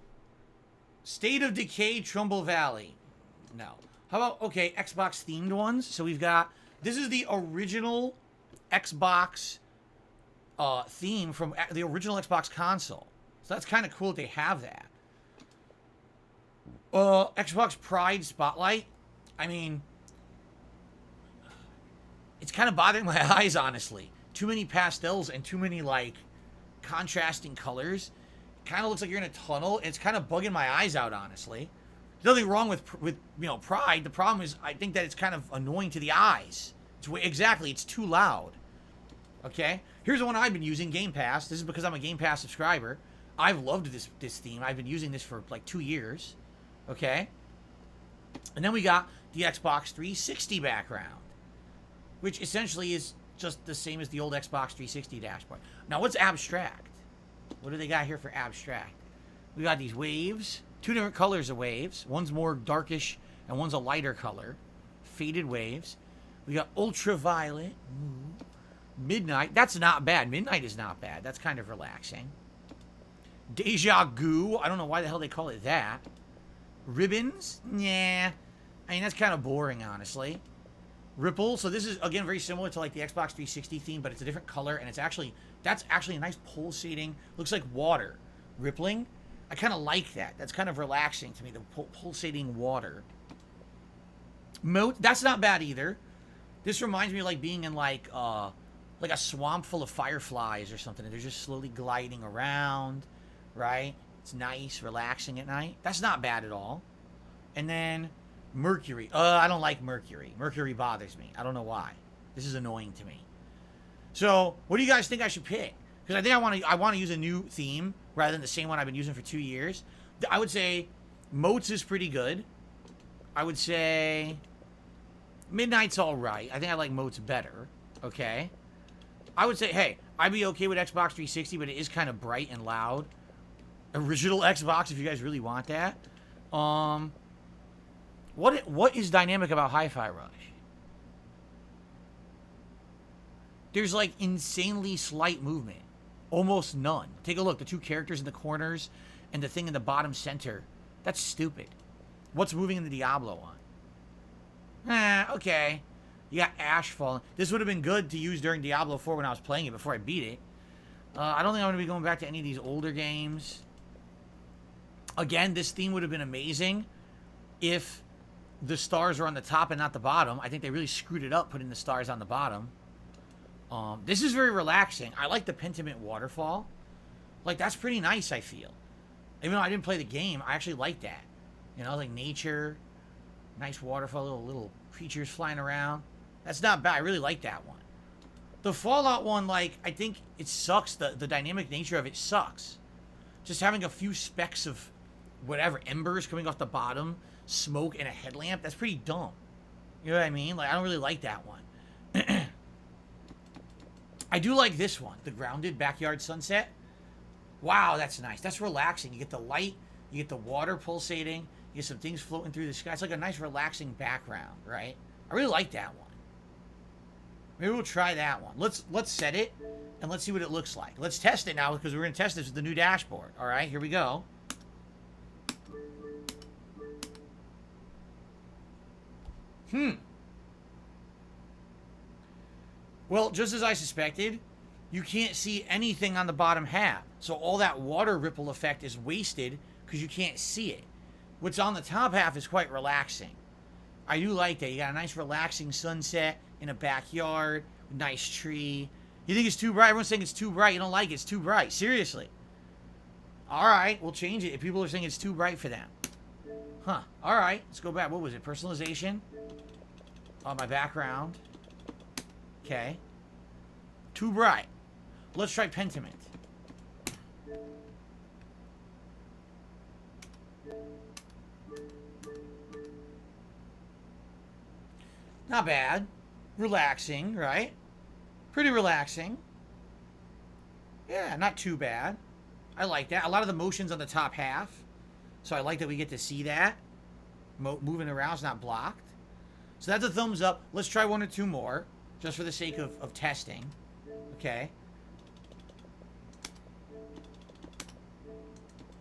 State of Decay Trumbull Valley. No. How about, okay, Xbox themed ones? So we've got, this is the original Xbox theme from the original Xbox console. So that's kind of cool that they have that. Xbox Pride Spotlight. I mean, it's kind of bothering my eyes, honestly. Too many pastels and too many, like, contrasting colors. It kind of looks like you're in a tunnel. It's kind of bugging my eyes out, honestly. There's nothing wrong with Pride. The problem is, I think that it's kind of annoying to the eyes. Exactly, it's too loud. Okay? Here's the one I've been using, Game Pass. This is because I'm a Game Pass subscriber. I've loved this theme. I've been using this for, like, 2 years. Okay? And then we got the Xbox 360 background, which essentially is just the same as the old Xbox 360 dashboard. Now, what's abstract? What do they got here for abstract? We got these waves, 2 different colors of waves. One's more darkish and one's a lighter color. Faded waves. We got ultraviolet. Midnight. That's not bad. Midnight is not bad. That's kind of relaxing. Deja Goo. I don't know why the hell they call it that. Ribbons? Nah. I mean, that's kind of boring, honestly. Ripple. So this is, again, very similar to, like, the Xbox 360 theme, but it's a different color, and that's actually a nice pulsating, looks like water. Rippling. I kind of like that. That's kind of relaxing to me, the pulsating water. Moat. That's not bad either. This reminds me of, like, being in, like a swamp full of fireflies or something, and they're just slowly gliding around, right? It's nice, relaxing at night. That's not bad at all. And then Mercury. I don't like Mercury. Mercury bothers me. I don't know why. This is annoying to me. So, what do you guys think I should pick? Because I think I want to use a new theme rather than the same one I've been using for 2 years. I would say Moats is pretty good. I would say Midnight's all right. I think I like Moats better. Okay. I would say, hey, I'd be okay with Xbox 360, but it is kind of bright and loud. Original Xbox, if you guys really want that. What is dynamic about Hi-Fi Rush? There's, like, insanely slight movement. Almost none. Take a look. The 2 characters in the corners and the thing in the bottom center. That's stupid. What's moving in the Diablo one? Okay. You got Ash falling. This would have been good to use during Diablo 4 when I was playing it before I beat it. I don't think I'm going to be going back to any of these older games. Again, this theme would have been amazing if the stars were on the top and not the bottom. I think they really screwed it up putting the stars on the bottom. This is very relaxing. I like the Pentiment waterfall. Like, that's pretty nice, I feel. Even though I didn't play the game, I actually like that. You know, like nature, nice waterfall, little creatures flying around. That's not bad. I really like that one. The Fallout one, like, I think it sucks. The dynamic nature of it sucks. Just having a few specks of whatever, embers coming off the bottom, smoke, and a headlamp, that's pretty dumb. You know what I mean? Like, I don't really like that one. I do like this one, the Grounded Backyard Sunset. Wow, that's nice. That's relaxing. You get the light, you get the water pulsating, you get some things floating through the sky. It's like a nice relaxing background, right? I really like that one. Maybe we'll try that one. Let's set it, and let's see what it looks like. Let's test it now, because we're going to test this with the new dashboard. All right, here we go. Well, just as I suspected, you can't see anything on the bottom half. So all that water ripple effect is wasted because you can't see it. What's on the top half is quite relaxing. I do like that. You got a nice relaxing sunset in a backyard, nice tree. You think it's too bright? Everyone's saying it's too bright. You don't like it. It's too bright. Seriously. All right, we'll change it if people are saying it's too bright for them. Huh. All right, let's go back. What was it? Personalization? On my background. Okay. Too bright. Let's try Pentiment. Not bad. Relaxing, right? Pretty relaxing. Yeah, not too bad. I like that. A lot of the motion's on the top half. So I like that we get to see that. Moving around is not blocked. So that's a thumbs up. Let's try one or two more. Just for the sake of testing. Okay.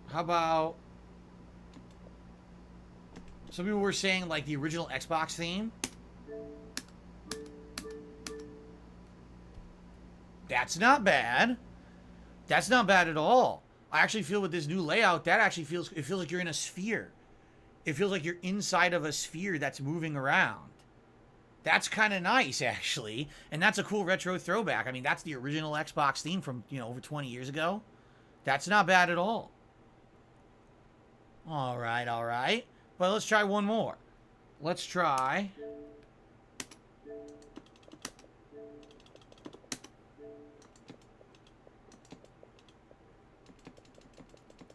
How about... Some people were saying, like, the original Xbox theme. That's not bad. That's not bad at all. I actually feel with this new layout, that actually feels... It feels like you're in a sphere. It feels like you're inside of a sphere that's moving around. That's kind of nice, actually. And that's a cool retro throwback. I mean, that's the original Xbox theme from, you know, over 20 years ago. That's not bad at all. All right, all right. Well, let's try one more. Let's try...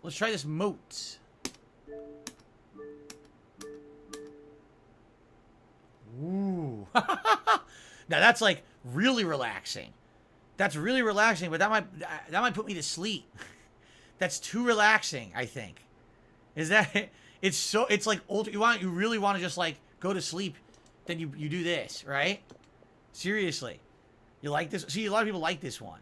Let's try this moat. Ooh. Now that's like really relaxing. That's really relaxing, but that might put me to sleep. That's too relaxing, I think. Is that it's like old you really want to just like go to sleep, then you do this, right? Seriously. You like this? See, a lot of people like this one.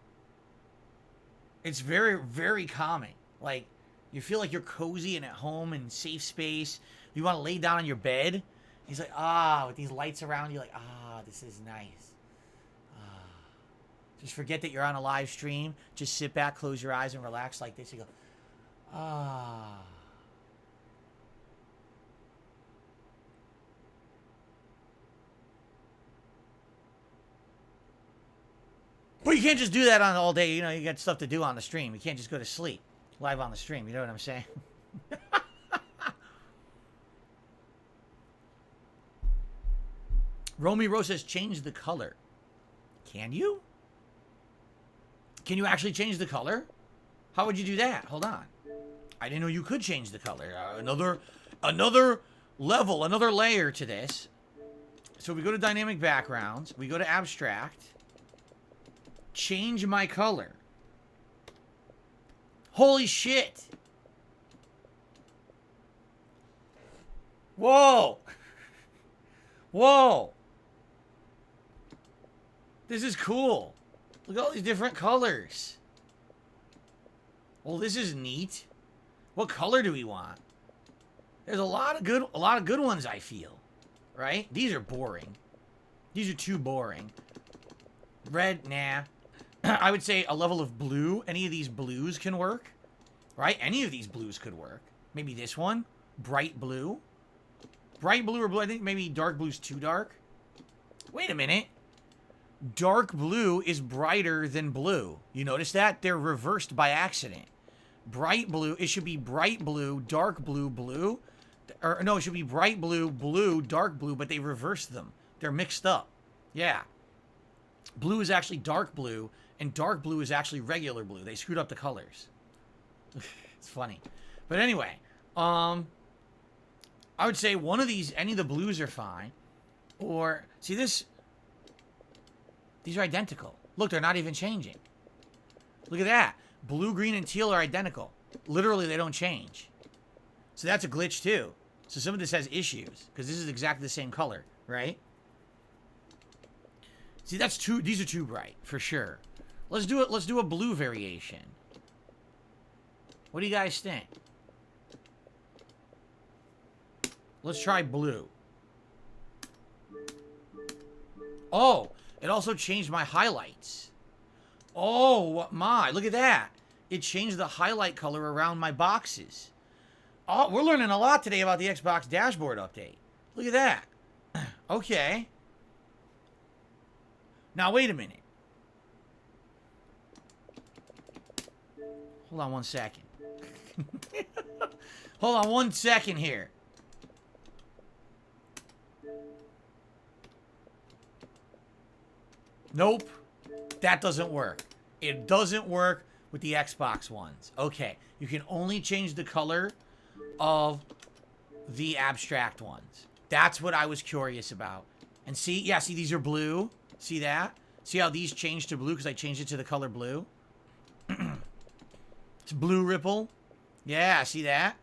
It's very, very calming. Like, you feel like you're cozy and at home and safe space. You want to lay down on your bed. He's like, with these lights around you, like, this is nice. Just forget that you're on a live stream. Just sit back, close your eyes, and relax like this. You go, But you can't just do that on all day. You know, you got stuff to do on the stream. You can't just go to sleep live on the stream. You know what I'm saying? Romy Rose says, change the color. Can you? Can you actually change the color? How would you do that? Hold on. I didn't know you could change the color. Another level, another layer to this. So we go to dynamic backgrounds. We go to abstract. Change my color. Holy shit. Whoa. Whoa. This is cool. Look at all these different colors. Well, this is neat. What color do we want? There's a lot of good ones, I feel. Right? These are boring. These are too boring. Red, nah. I would say a level of blue. Any of these blues can work. Right? Any of these blues could work. Maybe this one. Bright blue. Bright blue or blue. I think maybe dark blue's too dark. Wait a minute. Dark blue is brighter than blue. You notice that? They're reversed by accident. Bright blue. It should be bright blue, dark blue, blue. Or no, it should be bright blue, blue, dark blue, but they reversed them. They're mixed up. Yeah. Blue is actually dark blue, and dark blue is actually regular blue. They screwed up the colors. It's funny. But anyway, I would say one of these, any of the blues are fine. Or, see this? These are identical. Look, they're not even changing. Look at that. Blue, green, and teal are identical. Literally, they don't change. So that's a glitch too. So some of this has issues, because this is exactly the same color, right? See, these are too bright, for sure. Let's do it. Let's do a blue variation. What do you guys think? Let's try blue. Oh, it also changed my highlights. Oh, my. Look at that. It changed the highlight color around my boxes. Oh, we're learning a lot today about the Xbox dashboard update. Look at that. Okay. Now, wait a minute. Hold on 1 second. Hold on 1 second here. Nope. That doesn't work. It doesn't work with the Xbox ones. Okay. You can only change the color of the abstract ones. That's what I was curious about. And see? Yeah, see, these are blue. See that? See how these changed to blue because I changed it to the color blue? It's blue ripple. Yeah, see that?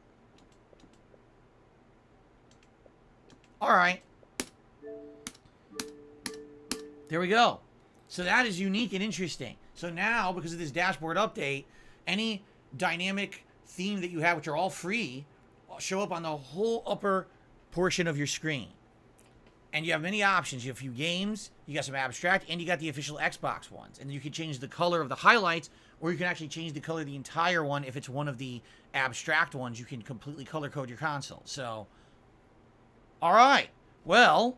Alright. There we go. So that is unique and interesting. So now, because of this dashboard update, any dynamic theme that you have, which are all free, show up on the whole upper portion of your screen. And you have many options. You have a few games, you got some abstract, and you got the official Xbox ones. And you can change the color of the highlights, or you can actually change the color of the entire one. If it's one of the abstract ones, you can completely color code your console. So, all right. Well,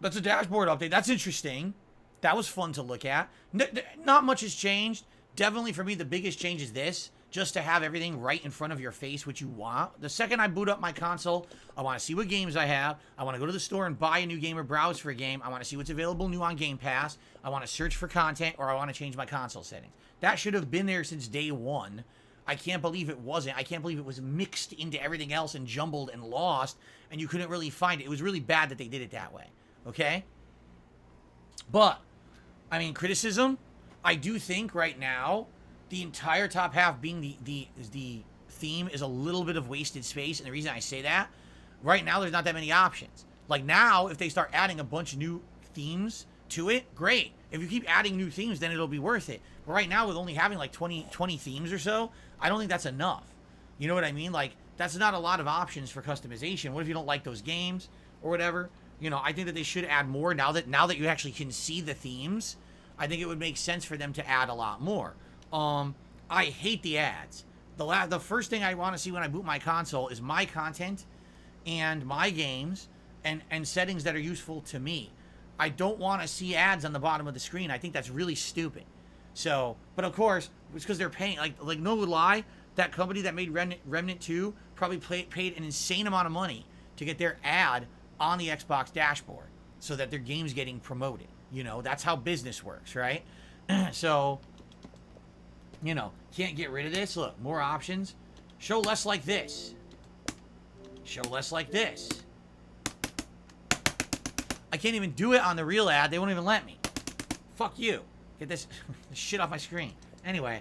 that's a dashboard update. That's interesting. That was fun to look at. Not much has changed. Definitely for me, the biggest change is this. Just to have everything right in front of your face, what you want. The second I boot up my console, I want to see what games I have. I want to go to the store and buy a new game or browse for a game. I want to see what's available new on Game Pass. I want to search for content, or I want to change my console settings. That should have been there since day one. I can't believe it wasn't. I can't believe it was mixed into everything else and jumbled and lost, and you couldn't really find it. It was really bad that they did it that way, okay? But, I mean, criticism, I do think right now, the entire top half being the theme is a little bit of wasted space. And the reason I say that, right now there's not that many options. Like now, if they start adding a bunch of new themes to it, great. If you keep adding new themes, then it'll be worth it. But right now, with only having like 20 themes or so, I don't think that's enough. You know what I mean? Like, that's not a lot of options for customization. What if you don't like those games or whatever? You know, I think that they should add more now that you actually can see the themes. I think it would make sense for them to add a lot more. I hate the ads. The first thing I want to see when I boot my console is my content and my games and settings that are useful to me. I don't want to see ads on the bottom of the screen. I think that's really stupid. So, but of course, it's because they're paying, like no lie, that company that made Remnant 2 probably paid an insane amount of money to get their ad on the Xbox dashboard so that their game's getting promoted. You know, that's how business works, right? So, you know, can't get rid of this. Look, more options. Show less like this. Show less like this. I can't even do it on the real ad. They won't even let me. Fuck you. Get this shit off my screen. Anyway,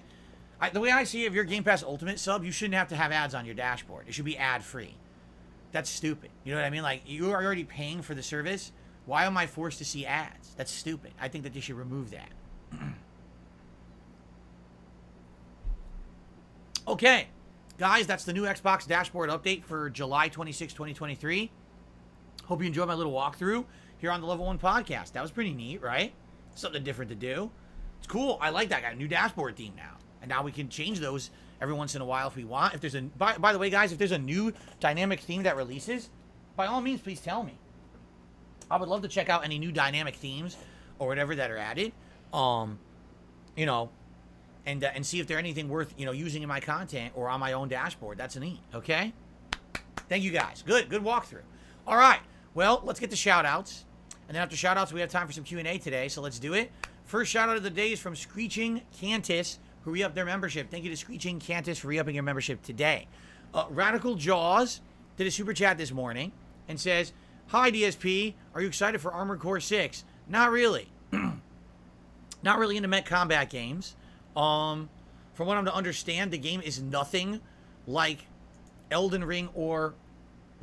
the way I see it, if you're Game Pass Ultimate sub, you shouldn't have to have ads on your dashboard. It should be ad-free. That's stupid. You know what I mean? Like, you are already paying for the service. Why am I forced to see ads? That's stupid. I think that they should remove that. Okay, guys, that's the new Xbox dashboard update for July 26, 2023. Hope you enjoyed my little walkthrough here on the Level 1 podcast. That was pretty neat, right? Something different to do. It's cool. I like that. Got a new dashboard theme now. And now we can change those every once in a while if we want. If there's a by the way, guys, if there's a new dynamic theme that releases, by all means, please tell me. I would love to check out any new dynamic themes or whatever that are added. You know, and see if they're anything worth, you know, using in my content or on my own dashboard. That's neat, okay? Thank you, guys. Good walkthrough. All right, well, let's get to shout-outs. And then after shout-outs, we have time for some Q&A today, so let's do it. First shout-out of the day is from Screeching Cantus, who re-upped their membership. Thank you to Screeching Cantus for re-upping your membership today. Radical Jaws did a super chat this morning and says, "Hi, DSP. Are you excited for Armored Core 6? Not really. Not really into mech combat games. From what I'm to understand, the game is nothing like Elden Ring or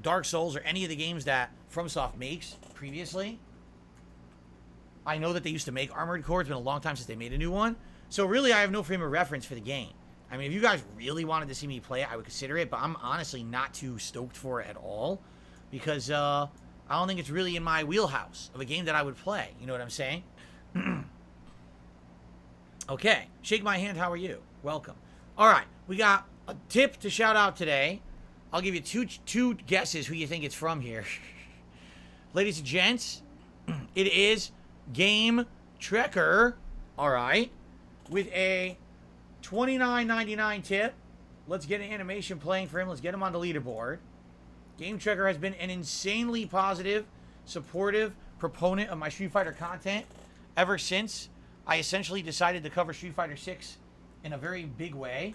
Dark Souls or any of the games that FromSoft makes previously. I know that they used to make Armored Core. It's been a long time since they made a new one. So really, I have no frame of reference for the game. I mean, if you guys really wanted to see me play it, I would consider it, but I'm honestly not too stoked for it at all because I don't think it's really in my wheelhouse of a game that I would play. You know what I'm saying? Okay, shake my hand, how are you? Welcome. All right, we got a tip to shout out today. I'll give you two guesses who you think it's from here. Ladies and gents, it is Game Trekker, all right, with a $29.99 tip. Let's get an animation playing for him. Let's get him on the leaderboard. Game Tracker has been an insanely positive, supportive proponent of my Street Fighter content ever since I essentially decided to cover Street Fighter 6 in a very big way.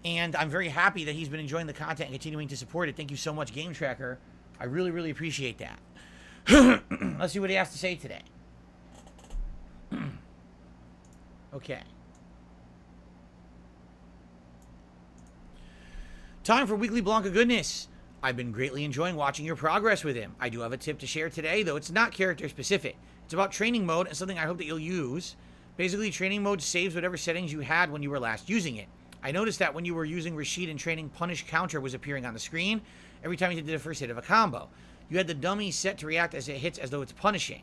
And I'm very happy that he's been enjoying the content and continuing to support it. Thank you so much, Game Tracker. I really, really appreciate that. Let's see what he has to say today. Okay. Time for Weekly Blanca Goodness. I've been greatly enjoying watching your progress with him. I do have a tip to share today, though it's not character specific. It's about training mode and something I hope that you'll use. Basically, training mode saves whatever settings you had when you were last using it. I noticed that when you were using Rashid in training, punish counter was appearing on the screen every time you did the first hit of a combo. You had the dummy set to react as it hits as though it's punishing.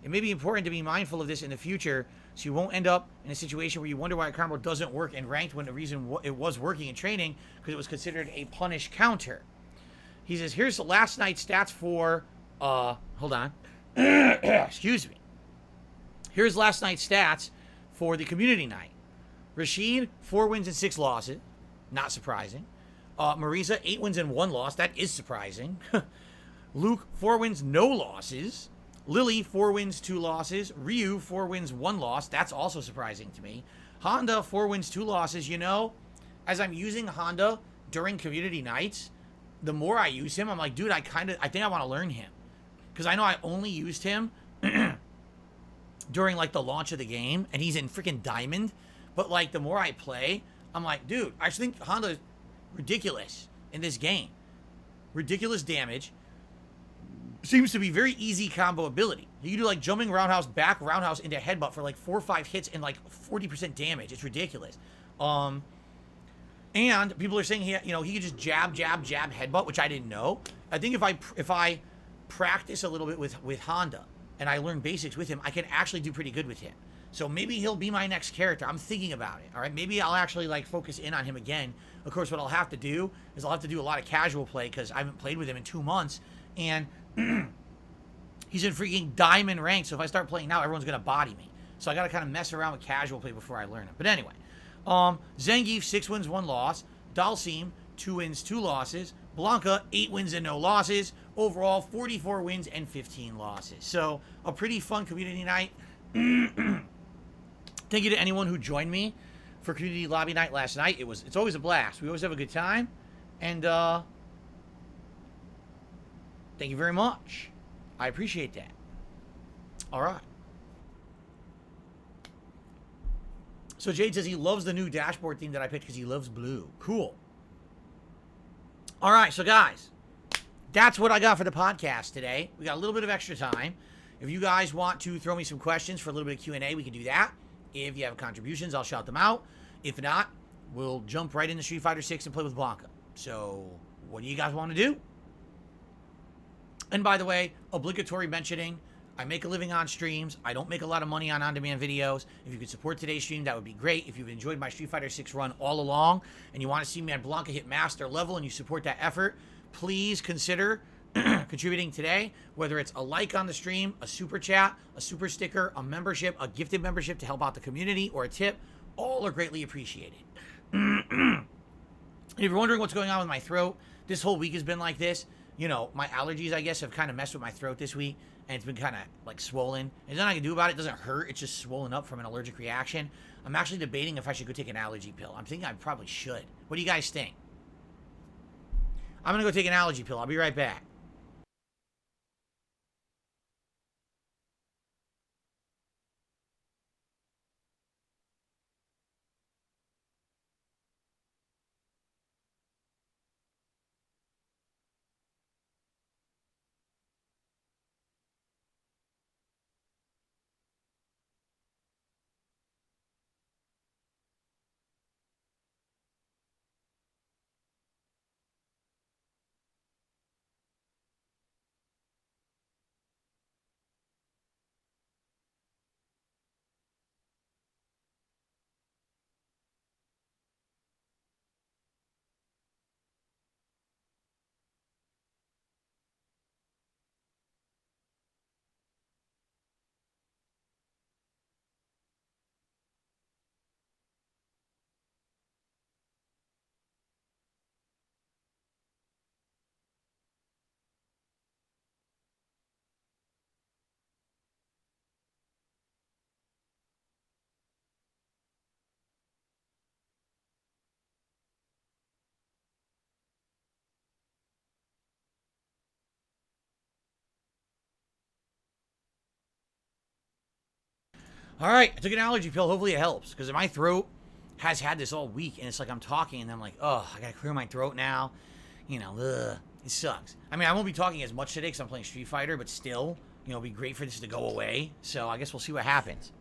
It may be important to be mindful of this in the future so you won't end up in a situation where you wonder why a combo doesn't work in ranked when the reason it was working in training because it was considered a punish counter. He says, here's the last night's stats for, hold on. Excuse me. Here's last night's stats for the community night. Rashid, 4 wins and 6 losses. Not surprising. Marisa, 8 wins and 1 loss. That is surprising. Luke, 4 wins, no losses. Lily, 4 wins, 2 losses. Ryu, 4 wins, 1 loss. That's also surprising to me. Honda, 4 wins, 2 losses. You know, as I'm using Honda during community nights, the more I use him, I'm like, dude, I think I want to learn him. Because I know I only used him during, like, the launch of the game, and he's in freaking Diamond. But, like, the more I play, I'm like, dude, I just think Honda's ridiculous in this game. Ridiculous damage. Seems to be very easy combo ability. You can do, like, jumping roundhouse, back roundhouse into headbutt for, like, 4 or 5 hits and, like, 40% damage. It's ridiculous. And people are saying he could just jab, headbutt, which I didn't know. I think if I practice a little bit with Honda and I learn basics with him, I can actually do pretty good with him. So maybe he'll be my next character. I'm thinking about it. All right, maybe I'll actually like focus in on him again. Of course, what I'll have to do is I'll have to do a lot of casual play because I haven't played with him in 2 months, and he's in freaking diamond rank. So if I start playing now, everyone's gonna body me. So I gotta kind of mess around with casual play before I learn him. But anyway. Zangief, 6 wins, 1 loss. Dalsim, 2 wins, 2 losses. Blanca, 8 wins and no losses. Overall, 44 wins and 15 losses. So, a pretty fun community night. Thank you to anyone who joined me for community lobby night last night. It's always a blast. We always have a good time. And, thank you very much. I appreciate that. All right. So Jade says he loves the new dashboard theme that I picked because he loves blue. Cool. All right, so guys, that's what I got for the podcast today. We got a little bit of extra time. If you guys want to throw me some questions for a little bit of Q&A, we can do that. If you have contributions, I'll shout them out. If not, we'll jump right into Street Fighter 6 and play with Blanca. So what do you guys want to do? And by the way, obligatory mentioning, I make a living on streams. I don't make a lot of money on on-demand videos. If you could support today's stream, that would be great. If you've enjoyed my Street Fighter 6 run all along and you want to see me on Blanca hit master level and you support that effort, please consider contributing today, whether it's a like on the stream, a super chat, a super sticker, a membership, a gifted membership to help out the community, or a tip. All are greatly appreciated. And if you're wondering what's going on with my throat, this whole week has been like this. You know, my allergies, I guess, have kind of messed with my throat this week. And it's been kind of, like, swollen. There's nothing I can do about it. It doesn't hurt. It's just swollen up from an allergic reaction. I'm actually debating if I should go take an allergy pill. I'm thinking I probably should. What do you guys think? I'm going to go take an allergy pill. I'll be right back. All right, I took an allergy pill. Hopefully it helps, because my throat has had this all week, and it's like I'm talking, and I'm like, oh, I gotta clear my throat now. You know, ugh, it sucks. I mean, I won't be talking as much today because I'm playing Street Fighter, but still, you know, it'd be great for this to go away. So I guess we'll see what happens.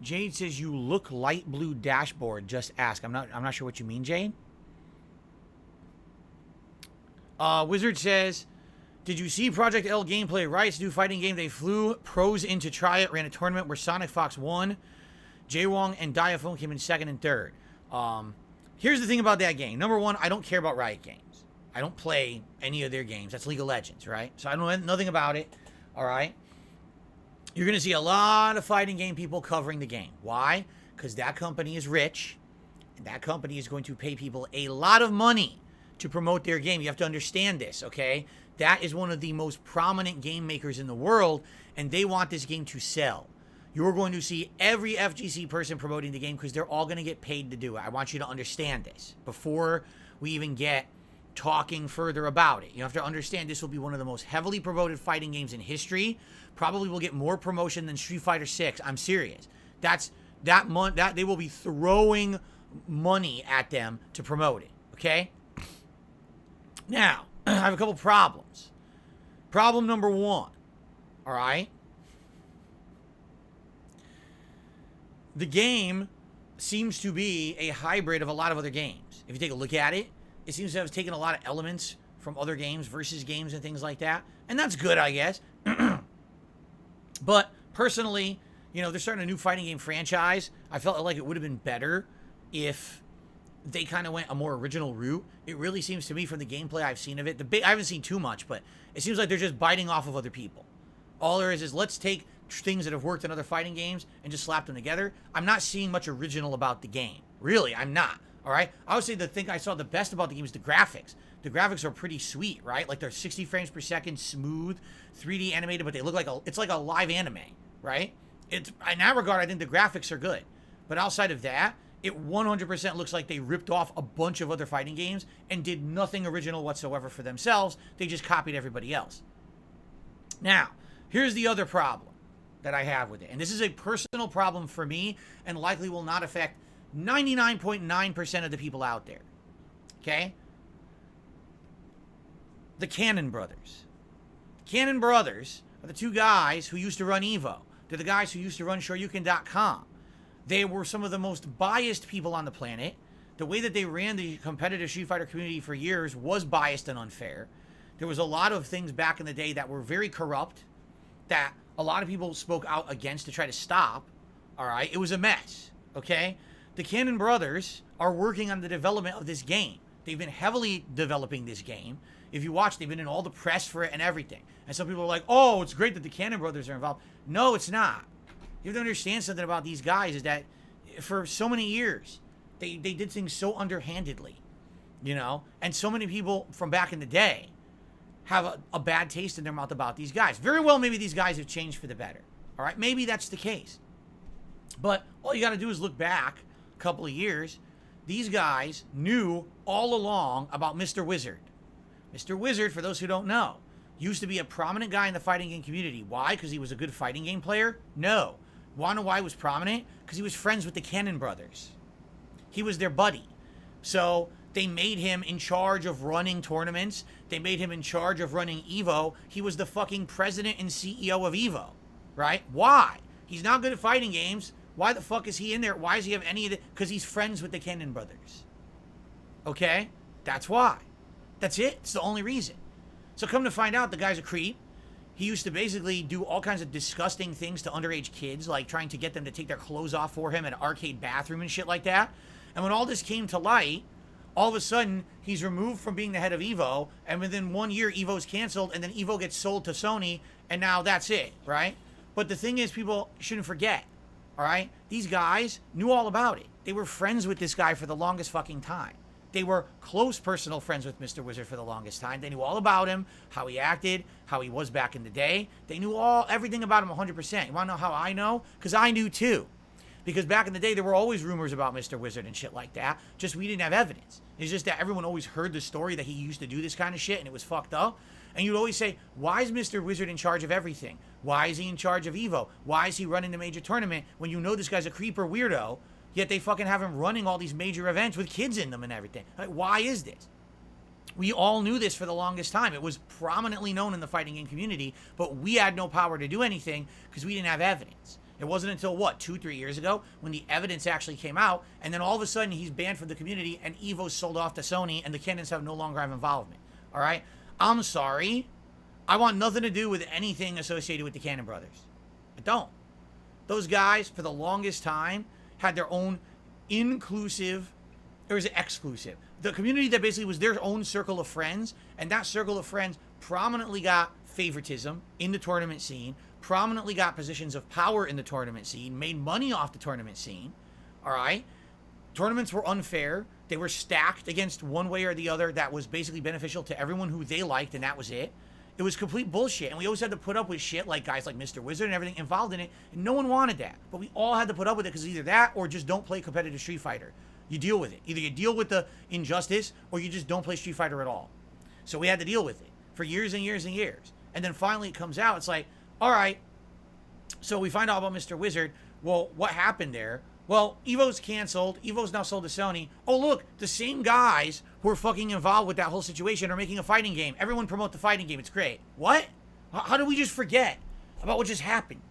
Jade says you look light blue dashboard. Just ask. I'm not sure what you mean, Jade. Wizard says, did you see Project L gameplay? Riot's new fighting game. They flew pros in to try it. Ran a tournament where Sonic Fox won. Jaywong and Diaphone came in second and third. Here's the thing about that game. Number one, I don't care about Riot games. I don't play any of their games. That's League of Legends, right? So I know nothing about it. All right. You're going to see a lot of fighting game people covering the game. Why? Because that company is rich, and that company is going to pay people a lot of money to promote their game. You have to understand this, okay? That is one of the most prominent game makers in the world, and they want this game to sell. You're going to see every FGC person promoting the game because they're all going to get paid to do it. I want you to understand this before we even get talking further about it. You have to understand this will be one of the most heavily promoted fighting games in history. Probably will get more promotion than Street Fighter 6. I'm serious. That they will be throwing money at them to promote it. Okay? Now, I have a couple problems. Problem number one. All right? The game seems to be a hybrid of a lot of other games. If you take a look at it, it seems to have taken a lot of elements from other games, versus games and things like that. And that's good, I guess. But personally, you know, they're starting a new fighting game franchise. I felt like it would have been better if they kind of went a more original route. It really seems to me from the gameplay I've seen of it. I haven't seen too much, but it seems like they're just biting off of other people. All there is let's take things that have worked in other fighting games and just slap them together. I'm not seeing much original about the game. Really, I'm not. All right? I would say the thing I saw the best about the game is the graphics. The graphics are pretty sweet, right? Like they're 60 frames per second, smooth, 3D animated, but they look like it's like a live anime, right? It's in that regard, I think the graphics are good. But outside of that, it 100% looks like they ripped off a bunch of other fighting games and did nothing original whatsoever for themselves. They just copied everybody else. Now, here's the other problem that I have with it. And this is a personal problem for me and likely will not affect 99.9% of the people out there. Okay? The Cannon Brothers. Cannon Brothers are the two guys who used to run Evo. They're the guys who used to run Shoryuken.com. They were some of the most biased people on the planet. The way that they ran the competitive Street Fighter community for years was biased and unfair. There was a lot of things back in the day that were very corrupt that a lot of people spoke out against to try to stop. All right? It was a mess. Okay? The Cannon Brothers are working on the development of this game. They've been heavily developing this game. If you watch, they've been in all the press for it and everything. And some people are like, oh, it's great that the Cannon Brothers are involved. No, it's not. You have to understand something about these guys is that for so many years, they did things so underhandedly, you know? And so many people from back in the day have a bad taste in their mouth about these guys. Very well, maybe these guys have changed for the better. All right? Maybe that's the case. But all you got to do is look back a couple of years. These guys knew all along about Mr. Wizard. Mr. Wizard, for those who don't know, used to be a prominent guy in the fighting game community. Why? Because he was a good fighting game player? No. Want to know why he was prominent? Because he was friends with the Cannon Brothers. He was their buddy. So they made him in charge of running tournaments. They made him in charge of running Evo. He was the fucking president and CEO of Evo. Right? Why? He's not good at fighting games. Why the fuck is he in there? Why does he have any of it? Because he's friends with the Cannon Brothers. Okay? That's why. That's it. It's the only reason. So come to find out, the guy's a creep. He used to basically do all kinds of disgusting things to underage kids, like trying to get them to take their clothes off for him in an arcade bathroom and shit like that. And when all this came to light, all of a sudden, he's removed from being the head of Evo, and within 1 year, Evo's canceled, and then Evo gets sold to Sony, and now that's it, right? But the thing is, people shouldn't forget, all right? These guys knew all about it. They were friends with this guy for the longest fucking time. They were close personal friends with Mr. Wizard for the longest time. They knew all about him, how he acted, how he was back in the day. They knew everything about him 100%. You want to know how I know? Because I knew too. Because back in the day, there were always rumors about Mr. Wizard and shit like that. Just we didn't have evidence. It's just that everyone always heard the story that he used to do this kind of shit and it was fucked up. And you'd always say, why is Mr. Wizard in charge of everything? Why is he in charge of EVO? Why is he running the major tournament when you know this guy's a creeper weirdo, yet they fucking have him running all these major events with kids in them and everything? Like, why is this? We all knew this for the longest time. It was prominently known in the fighting game community, but we had no power to do anything because we didn't have evidence. It wasn't until, what, 2-3 years ago when the evidence actually came out, and then all of a sudden he's banned from the community and EVO's sold off to Sony and the Cannons have no longer have involvement. All right? I'm sorry. I want nothing to do with anything associated with the Cannon brothers. I don't. Those guys, for the longest time, had their own inclusive, or is it exclusive? The community that basically was their own circle of friends, and that circle of friends prominently got favoritism in the tournament scene, prominently got positions of power in the tournament scene, made money off the tournament scene, all right? Tournaments were unfair. They were stacked against one way or the other that was basically beneficial to everyone who they liked, and that was it. It was complete bullshit, and we always had to put up with shit like guys like Mr. Wizard and everything involved in it, and no one wanted that. But we all had to put up with it because either that or just don't play competitive Street Fighter. You deal with it. Either you deal with the injustice or you just don't play Street Fighter at all. So we had to deal with it for years and years and years. And then finally it comes out. It's like, all right, so we find out about Mr. Wizard. Well, what happened there? Well, EVO's canceled. EVO's now sold to Sony. Oh, look, the same guys who are fucking involved with that whole situation are making a fighting game. Everyone promote the fighting game. It's great. What? How did we just forget about what just happened?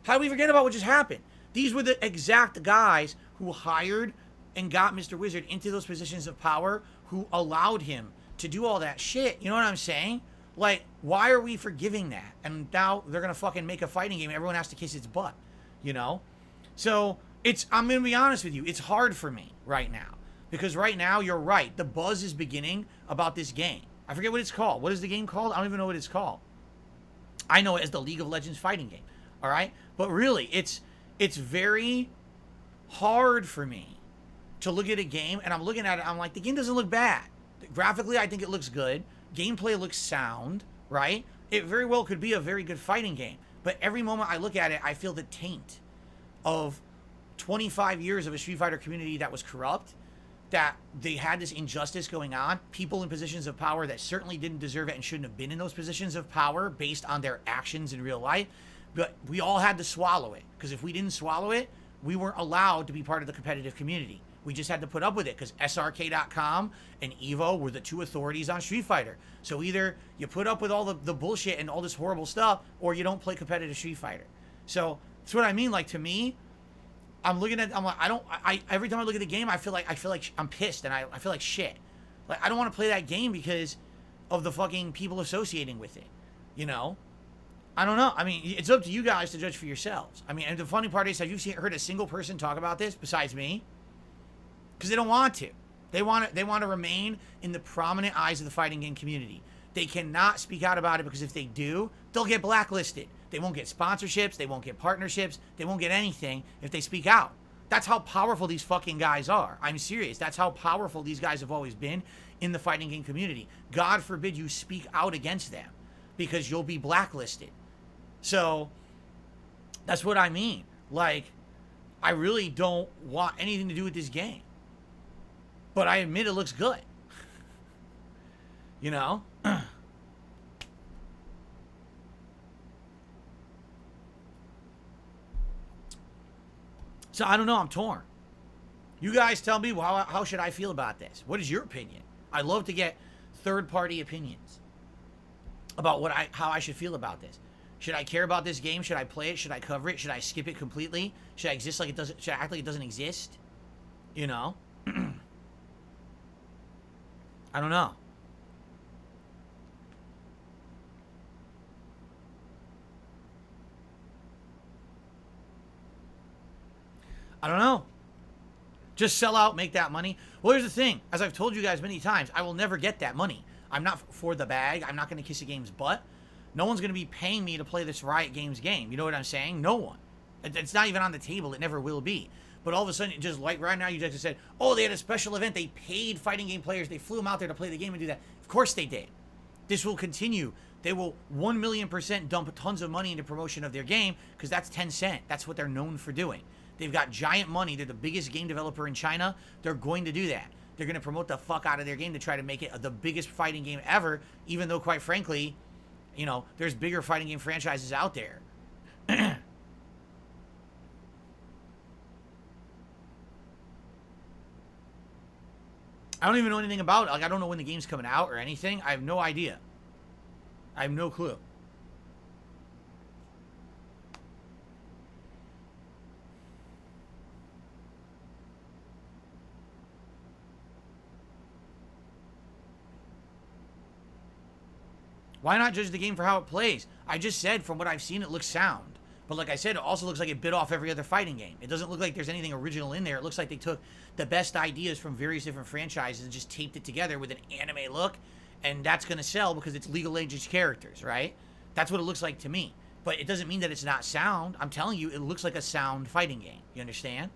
How did we forget about what just happened? These were the exact guys who hired and got Mr. Wizard into those positions of power, who allowed him to do all that shit. You know what I'm saying? Like, why are we forgiving that? And now they're going to fucking make a fighting game. Everyone has to kiss its butt, you know? So I'm going to be honest with you. It's hard for me right now because right now you're right. The buzz is beginning about this game. I forget what it's called. What is the game called? I don't even know what it's called. I know it as the League of Legends fighting game. All right. But really it's very hard for me to look at a game and I'm looking at it. I'm like, the game doesn't look bad. Graphically, I think it looks good. Gameplay looks sound, right? It very well could be a very good fighting game. But every moment I look at it, I feel the taint of 25 years of a Street Fighter community that was corrupt, that they had this injustice going on, people in positions of power that certainly didn't deserve it and shouldn't have been in those positions of power based on their actions in real life. But we all had to swallow it, because if we didn't swallow it, we weren't allowed to be part of the competitive community. We just had to put up with it because SRK.com and EVO were the two authorities on Street Fighter. So either you put up with all the bullshit and all this horrible stuff, or you don't play competitive Street Fighter. So that's what I mean. Like, to me, I'm like, every time I look at the game, I feel like I'm pissed and I feel like shit. Like, I don't want to play that game because of the fucking people associating with it. You know? I don't know. I mean, it's up to you guys to judge for yourselves. I mean, and the funny part is, have you heard a single person talk about this besides me? Because they don't want to. They want to remain in the prominent eyes of the fighting game community. They cannot speak out about it because if they do, they'll get blacklisted. They won't get sponsorships. They won't get partnerships. They won't get anything if they speak out. That's how powerful these fucking guys are. I'm serious. That's how powerful these guys have always been in the fighting game community. God forbid you speak out against them because you'll be blacklisted. So that's what I mean. Like, I really don't want anything to do with this game. But I admit it looks good. You know? So I don't know. I'm torn. You guys tell me, how should I feel about this? What is your opinion? I'd love to get third-party opinions about how I should feel about this. Should I care about this game? Should I play it? Should I cover it? Should I skip it completely? Should I exist like it doesn't? Should I act like it doesn't exist? You know? I don't know. I don't know. Just sell out, make that money. Well, here's the thing. As I've told you guys many times, I will never get that money. I'm not for the bag. I'm not going to kiss a game's butt. No one's going to be paying me to play this Riot Games game. You know what I'm saying? No one. It's not even on the table. It never will be. But all of a sudden, just like right now, you just said, oh, they had a special event. They paid fighting game players. They flew them out there to play the game and do that. Of course they did. This will continue. They will 1,000,000% dump tons of money into promotion of their game because that's Tencent. That's what they're known for doing. They've got giant money. They're the biggest game developer in China. They're going to do that. They're going to promote the fuck out of their game to try to make it the biggest fighting game ever, even though, quite frankly, you know, there's bigger fighting game franchises out there. I don't even know anything about it. Like, I don't know when the game's coming out or anything. I have no idea. I have no clue. Why not judge the game for how it plays? I just said from what I've seen, it looks sound. But like I said, it also looks like it bit off every other fighting game. It doesn't look like there's anything original in there. It looks like they took the best ideas from various different franchises and just taped it together with an anime look. And that's going to sell because it's legal age characters, right? That's what it looks like to me. But it doesn't mean that it's not sound. I'm telling you, it looks like a sound fighting game. You understand?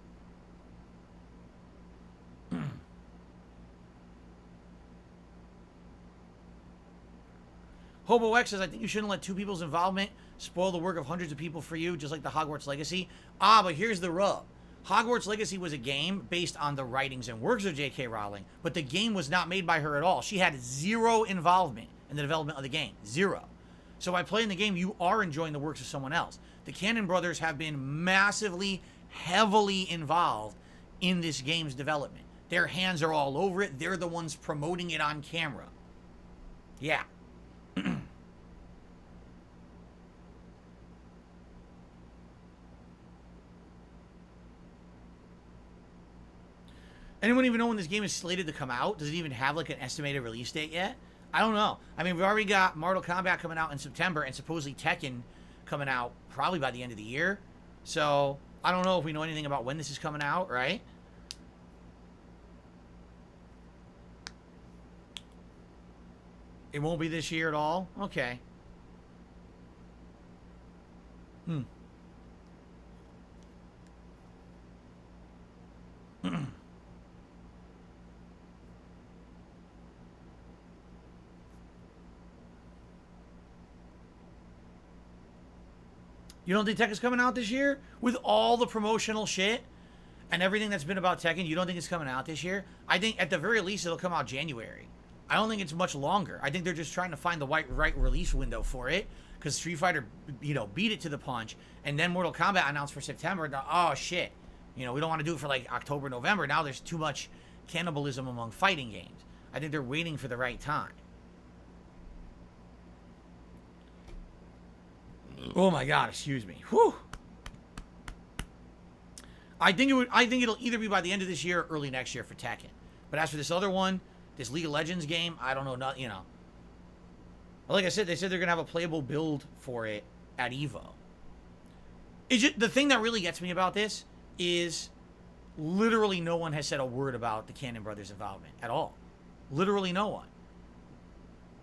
Hobo X says, I think you shouldn't let two people's involvement spoil the work of hundreds of people for you, just like the Hogwarts Legacy. But here's the rub. Hogwarts Legacy was a game based on the writings and works of J.K. Rowling, but the game was not made by her at all. She had zero involvement in the development of the game. Zero. So by playing the game, you are enjoying the works of someone else. The Cannon brothers have been massively, heavily involved in this game's development. Their hands are all over it. They're the ones promoting it on camera. Yeah. Anyone even know when this game is slated to come out? Does it even have like an estimated release date yet? I don't know. I mean, we've already got Mortal Kombat coming out in September and supposedly Tekken coming out probably by the end of the year. So I don't know if we know anything about when this is coming out, right? It won't be this year at all? Okay. You don't think Tekken's coming out this year? With all the promotional shit and everything that's been about Tekken, you don't think it's coming out this year? I think at the very least it'll come out January. I don't think it's much longer. I think they're just trying to find the right release window for it, because Street Fighter, you know, beat it to the punch, and then Mortal Kombat announced for September. Oh shit, you know, we don't want to do it for like October, November. Now there's too much cannibalism among fighting games. I think they're waiting for the right time. Oh my god, excuse me. Whew. I think it'll either be by the end of this year or early next year for Tekken. But as for this other one, this League of Legends game, I don't know, not, you know. Like I said, they said they're gonna have a playable build for it at EVO. It's just, the thing that really gets me about this is literally no one has said a word about the Cannon brothers' involvement at all. Literally no one.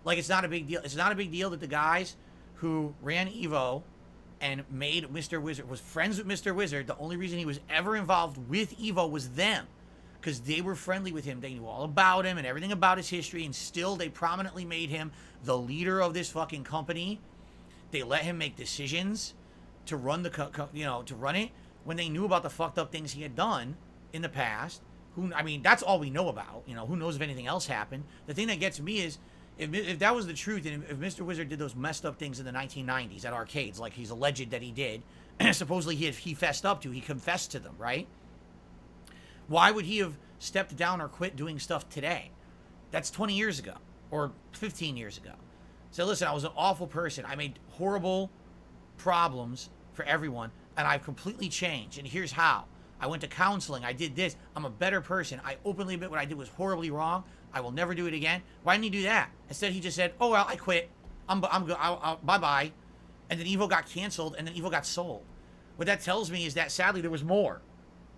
Like, it's not a big deal. It's not a big deal that the guys who ran EVO and made Mr. Wizard, was friends with Mr. Wizard. The only reason he was ever involved with EVO was them, because they were friendly with him. They knew all about him and everything about his history, and still they prominently made him the leader of this fucking company. They let him make decisions to run the, to run it when they knew about the fucked up things he had done in the past. I mean, that's all we know about. You know, who knows if anything else happened. The thing that gets me is, if that was the truth, and if Mr. Wizard did those messed up things in the 1990s at arcades, like he's alleged that he did, supposedly he fessed up to, he confessed to them, right? Why would he have stepped down or quit doing stuff today? That's 20 years ago, or 15 years ago. So listen, I was an awful person. I made horrible problems for everyone, and I've completely changed, and here's how. I went to counseling. I did this. I'm a better person. I openly admit what I did was horribly wrong. I will never do it again. Why didn't he do that? Instead, he just said, oh, well, I quit. I'm good. Bye-bye. And then EVO got canceled, and then EVO got sold. What that tells me is that, sadly, there was more.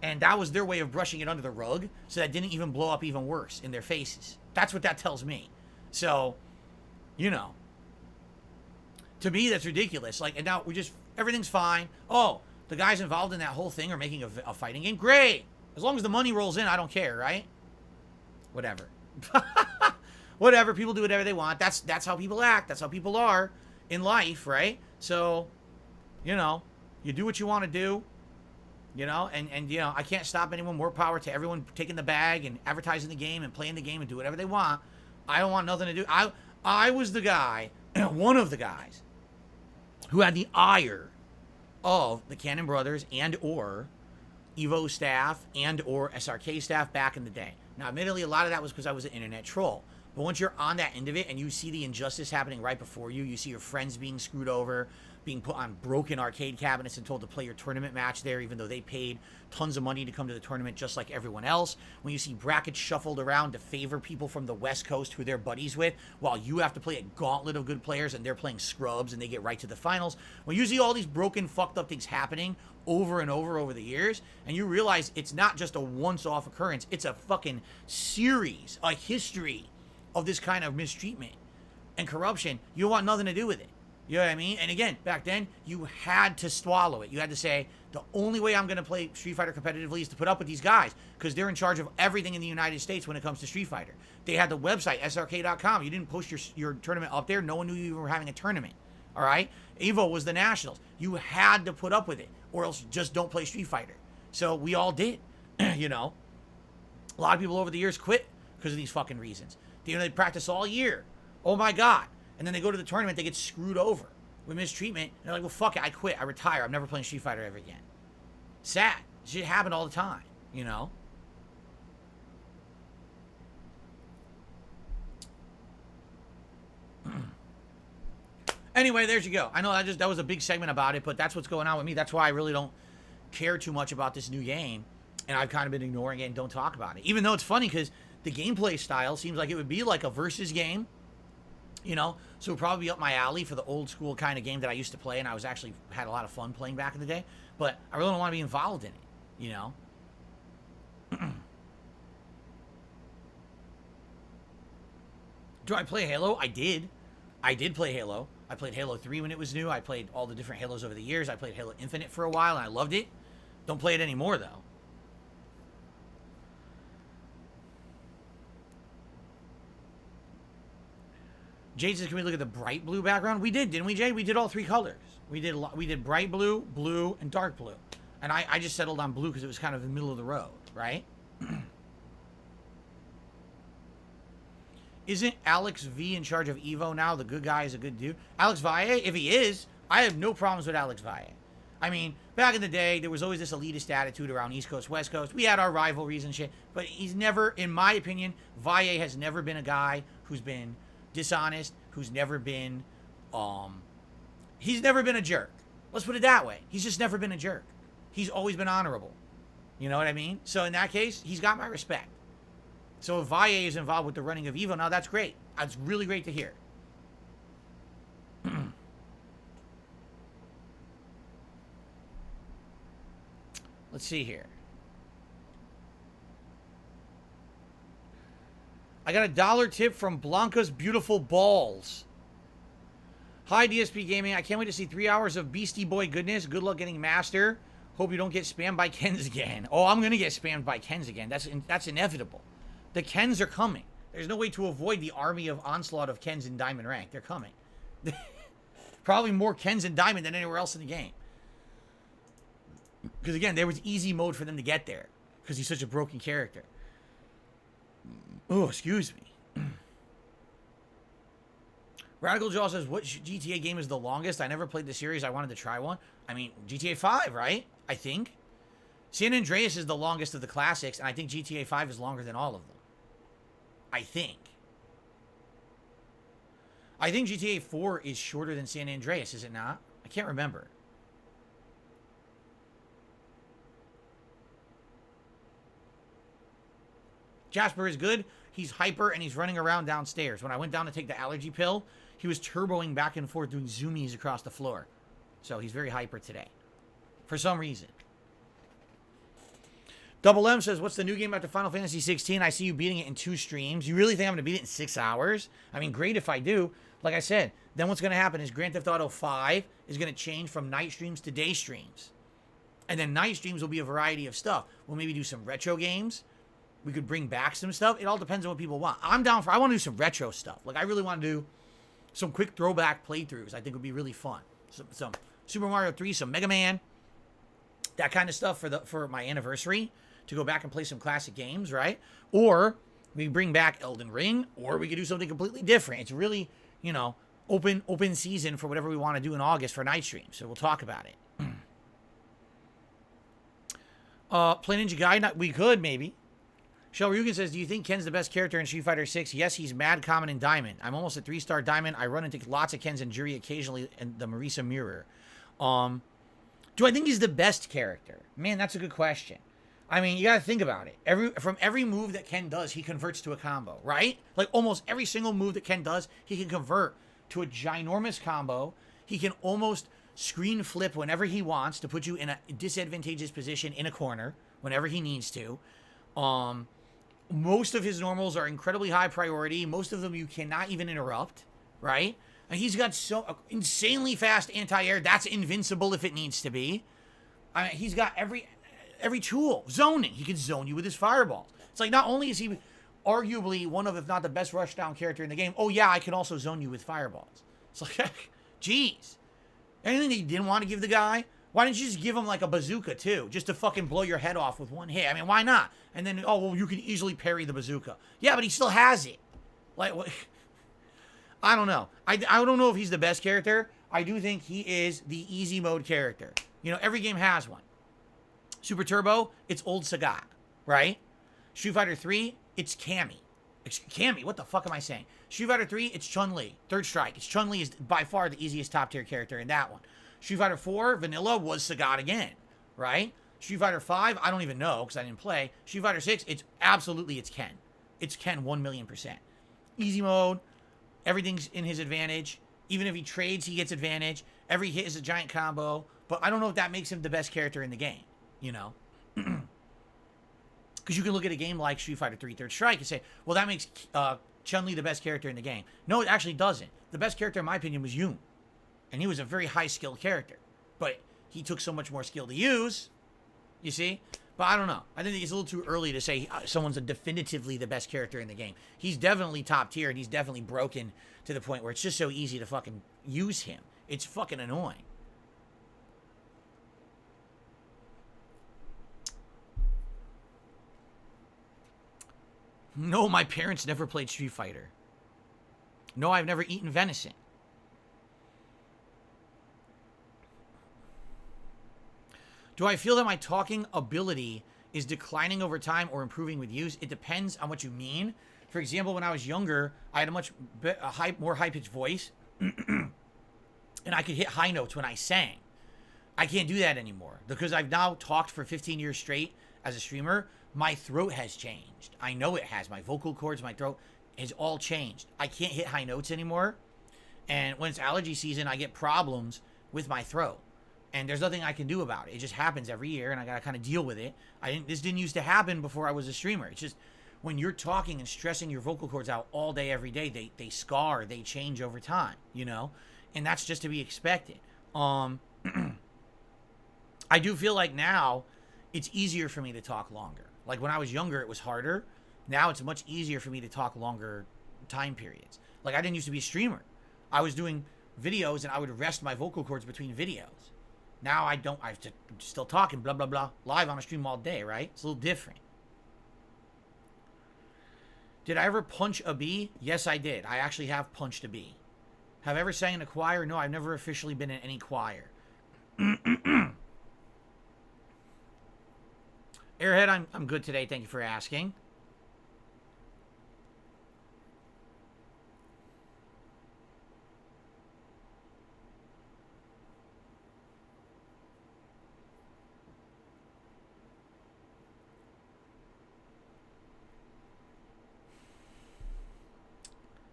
And that was their way of brushing it under the rug, so that didn't even blow up even worse in their faces. That's what that tells me. So, you know. To me, that's ridiculous. Like, and now everything's fine. Oh, the guys involved in that whole thing are making a fighting game? Great! As long as the money rolls in, I don't care, right? Whatever. Whatever, people do whatever they want. That's how people act. That's how people are in life, right? So, you know, you do what you want to do. You know, and you know, I can't stop anyone. More power to everyone taking the bag and advertising the game and playing the game and do whatever they want. I don't want nothing to do. I was the guy, one of the guys, who had the ire of the Cannon Brothers and or Evo staff and or SRK staff back in the day. Now, admittedly, a lot of that was because I was an internet troll. But once you're on that end of it and you see the injustice happening right before you, you see your friends being screwed over, being put on broken arcade cabinets and told to play your tournament match there, even though they paid tons of money to come to the tournament just like everyone else. When you see brackets shuffled around to favor people from the West Coast who they're buddies with, while you have to play a gauntlet of good players and they're playing scrubs and they get right to the finals. When you see all these broken, fucked up things happening over and over the years, and you realize it's not just a once-off occurrence, it's a fucking series, a history of this kind of mistreatment and corruption, you don't want nothing to do with it. You know what I mean? And again, back then, you had to swallow it. You had to say, the only way I'm going to play Street Fighter competitively is to put up with these guys, because they're in charge of everything in the United States when it comes to Street Fighter. They had the website, srk.com. You didn't post your tournament up there. No one knew you were having a tournament. All right? Evo was the Nationals. You had to put up with it, or else just don't play Street Fighter. So we all did, you know? A lot of people over the years quit because of these fucking reasons. You know, they practice all year. Oh my God. And then they go to the tournament, they get screwed over with mistreatment. And they're like, well, fuck it, I quit, I retire, I'm never playing Street Fighter ever again. Sad. Shit happened all the time, you know? Anyway, there you go. I know that was a big segment about it, but that's what's going on with me. That's why I really don't care too much about this new game. And I've kind of been ignoring it and don't talk about it. Even though it's funny because the gameplay style seems like it would be like a versus game, you know, so it would probably be up my alley for the old school kind of game that I used to play, and I was actually had a lot of fun playing back in the day, but I really don't want to be involved in it, you know. Do I play Halo? I did play Halo. I played Halo 3 when it was new. I played all the different Halos over the years. I played Halo Infinite for a while, and I loved it. Don't play it anymore, though. Jade says, can we look at the bright blue background? We did, didn't we, Jade? We did all three colors. We did bright blue, blue, and dark blue. And I just settled on blue because it was kind of in the middle of the road, right? Isn't Alex V in charge of Evo now? The good guy is a good dude. Alex Valle, if he is, I have no problems with Alex Valle. I mean, back in the day, there was always this elitist attitude around East Coast, West Coast. We had our rivalries and shit. But he's never, in my opinion, Valle has never been a guy who's been dishonest, who's never been, he's never been a jerk. Let's put it that way. He's just never been a jerk. He's always been honorable. You know what I mean? So in that case, he's got my respect. So if Valle is involved with the running of Evo, now that's great. That's really great to hear. Let's see here. I got a $1 tip from Blanca's Beautiful Balls. Hi, DSP Gaming. I can't wait to see 3 hours of Beastie Boy goodness. Good luck getting Master. Hope you don't get spammed by Kens again. Oh, I'm going to get spammed by Kens again. That's inevitable. The Kens are coming. There's no way to avoid the army of onslaught of Kens in Diamond rank. They're coming. Probably more Kens in Diamond than anywhere else in the game. Because, again, there was easy mode for them to get there. Because he's such a broken character. Oh, excuse me. Radical Jaw says, what GTA game is the longest? I never played the series. I wanted to try one. I mean, GTA 5, right? I think. San Andreas is the longest of the classics, and I think GTA 5 is longer than all of them. I think. I think GTA 4 is shorter than San Andreas, is it not? I can't remember. Jasper is good. He's hyper, and he's running around downstairs. When I went down to take the allergy pill, he was turboing back and forth, doing zoomies across the floor. So he's very hyper today. For some reason. Double M says, what's the new game after Final Fantasy 16? I see you beating it in 2 streams. You really think I'm going to beat it in 6 hours? I mean, great if I do. Like I said, then what's going to happen is Grand Theft Auto 5 is going to change from night streams to day streams. And then night streams will be a variety of stuff. We'll maybe do some retro games. We could bring back some stuff. It all depends on what people want. I'm down for, I want to do some retro stuff. Like, I really want to do some quick throwback playthroughs. I think would be really fun. Some Super Mario 3, some Mega Man. that kind of stuff for my anniversary to go back and play some classic games, right? Or we bring back Elden Ring, or we could do something completely different. It's really, you know, open season for whatever we want to do in August for night stream. So we'll talk about it. Play Ninja Gaiden, we could maybe. Shell Ryugen says, do you think Ken's the best character in Street Fighter 6? Yes, he's mad, common, and diamond. I'm almost a 3-star diamond. I run into lots of Kens and Juri occasionally in the Marisa Mirror. Do I think he's the best character? Man, that's a good question. I mean, you got to think about it. From every move that Ken does, he converts to a combo, right? Like almost every single move that Ken does, he can convert to a ginormous combo. He can almost screen flip whenever he wants to put you in a disadvantageous position in a corner whenever he needs to. Most of his normals are incredibly high priority. Most of them you cannot even interrupt, right? And he's got so insanely fast anti-air. That's invincible if it needs to be. I mean, he's got every tool. Zoning. He can zone you with his fireballs. It's like not only is he arguably one of, if not the best rushdown character in the game, oh yeah, I can also zone you with fireballs. It's like, geez. Anything that you didn't want to give the guy? Why didn't you just give him like a bazooka too? Just to fucking blow your head off with one hit. I mean, why not? And then, oh, well, you can easily parry the bazooka. Yeah, but he still has it. Like, what? I don't know. I don't know if he's the best character. I do think he is the easy mode character. You know, every game has one. Super Turbo, it's old Sagat, right? Street Fighter 3, it's Cammy. Cammy, what the fuck am I saying? Street Fighter 3, it's Chun-Li. Third Strike, it's Chun-Li is by far the easiest top tier character in that one. Street Fighter 4, Vanilla was Sagat again, right? Street Fighter 5, I don't even know because I didn't play. Street Fighter 6, it's Ken. It's Ken 1,000,000%. Easy mode, everything's in his advantage. Even if he trades, he gets advantage. Every hit is a giant combo. But I don't know if that makes him the best character in the game, you know? Because you can look at a game like Street Fighter 3 Third Strike and say, well, that makes Chun-Li the best character in the game. No, it actually doesn't. The best character, in my opinion, was Yoon. And he was a very high-skilled character. But he took so much more skill to use, you see? But I don't know. I think it's a little too early to say someone's definitively the best character in the game. He's definitely top tier, and he's definitely broken to the point where it's just so easy to fucking use him. It's fucking annoying. No, my parents never played Street Fighter. No, I've never eaten venison. Do I feel that my talking ability is declining over time or improving with use? It depends on what you mean. For example, when I was younger, I had a much more high-pitched voice, and I could hit high notes when I sang. I can't do that anymore because I've now talked for 15 years straight as a streamer. My throat has changed. I know it has. My vocal cords, my throat has all changed. I can't hit high notes anymore. And when it's allergy season, I get problems with my throat. And there's nothing I can do about it. It just happens every year, and I gotta kind of deal with it. This didn't used to happen before I was a streamer. It's just when you're talking and stressing your vocal cords out all day, every day, they scar, they change over time, you know? And that's just to be expected. I do feel like now it's easier for me to talk longer. Like when I was younger, it was harder. Now it's much easier for me to talk longer time periods. Like I didn't used to be a streamer. I was doing videos and I would rest my vocal cords between videos. Now I don't. I'm still talking, blah, blah, blah, live on a stream all day, right? It's a little different. Did I ever punch a bee? Yes, I did. I actually have punched a bee. Have I ever sang in a choir? No, I've never officially been in any choir. Airhead, I'm good today. Thank you for asking.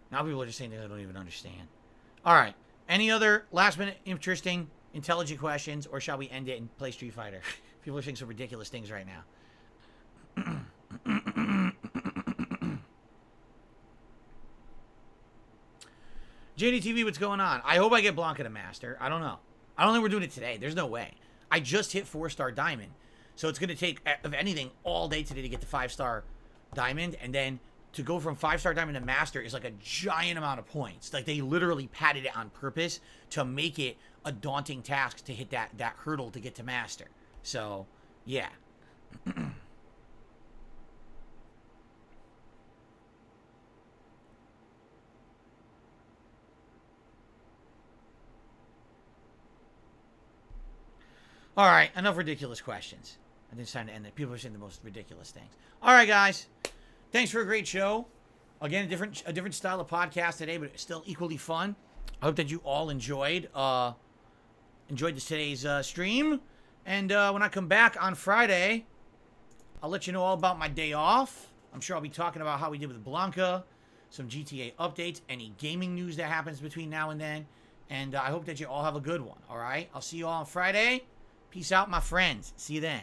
Now people are just saying things I don't even understand. All right. Any other last minute interesting, intelligent questions, or shall we end it and play Street Fighter? People are saying some ridiculous things right now. JDTV, what's going on? I hope I get Blanca to master. I don't know. I don't think we're doing it today. There's no way. I just hit 4-star diamond. So it's going to take, if anything, all day today to get the 5-star diamond. And then to go from 5-star diamond to master is like a giant amount of points. Like they literally padded it on purpose to make it a daunting task to hit that hurdle to get to master. So, yeah. All right, enough ridiculous questions. I think it's time to end it. People are saying the most ridiculous things. All right, guys. Thanks for a great show. Again, a different style of podcast today, but still equally fun. I hope that you all enjoyed this today's stream. And when I come back on Friday, I'll let you know all about my day off. I'm sure I'll be talking about how we did with Blanca, some GTA updates, any gaming news that happens between now and then. And I hope that you all have a good one, all right? I'll see you all on Friday. Peace out, my friends. See you then.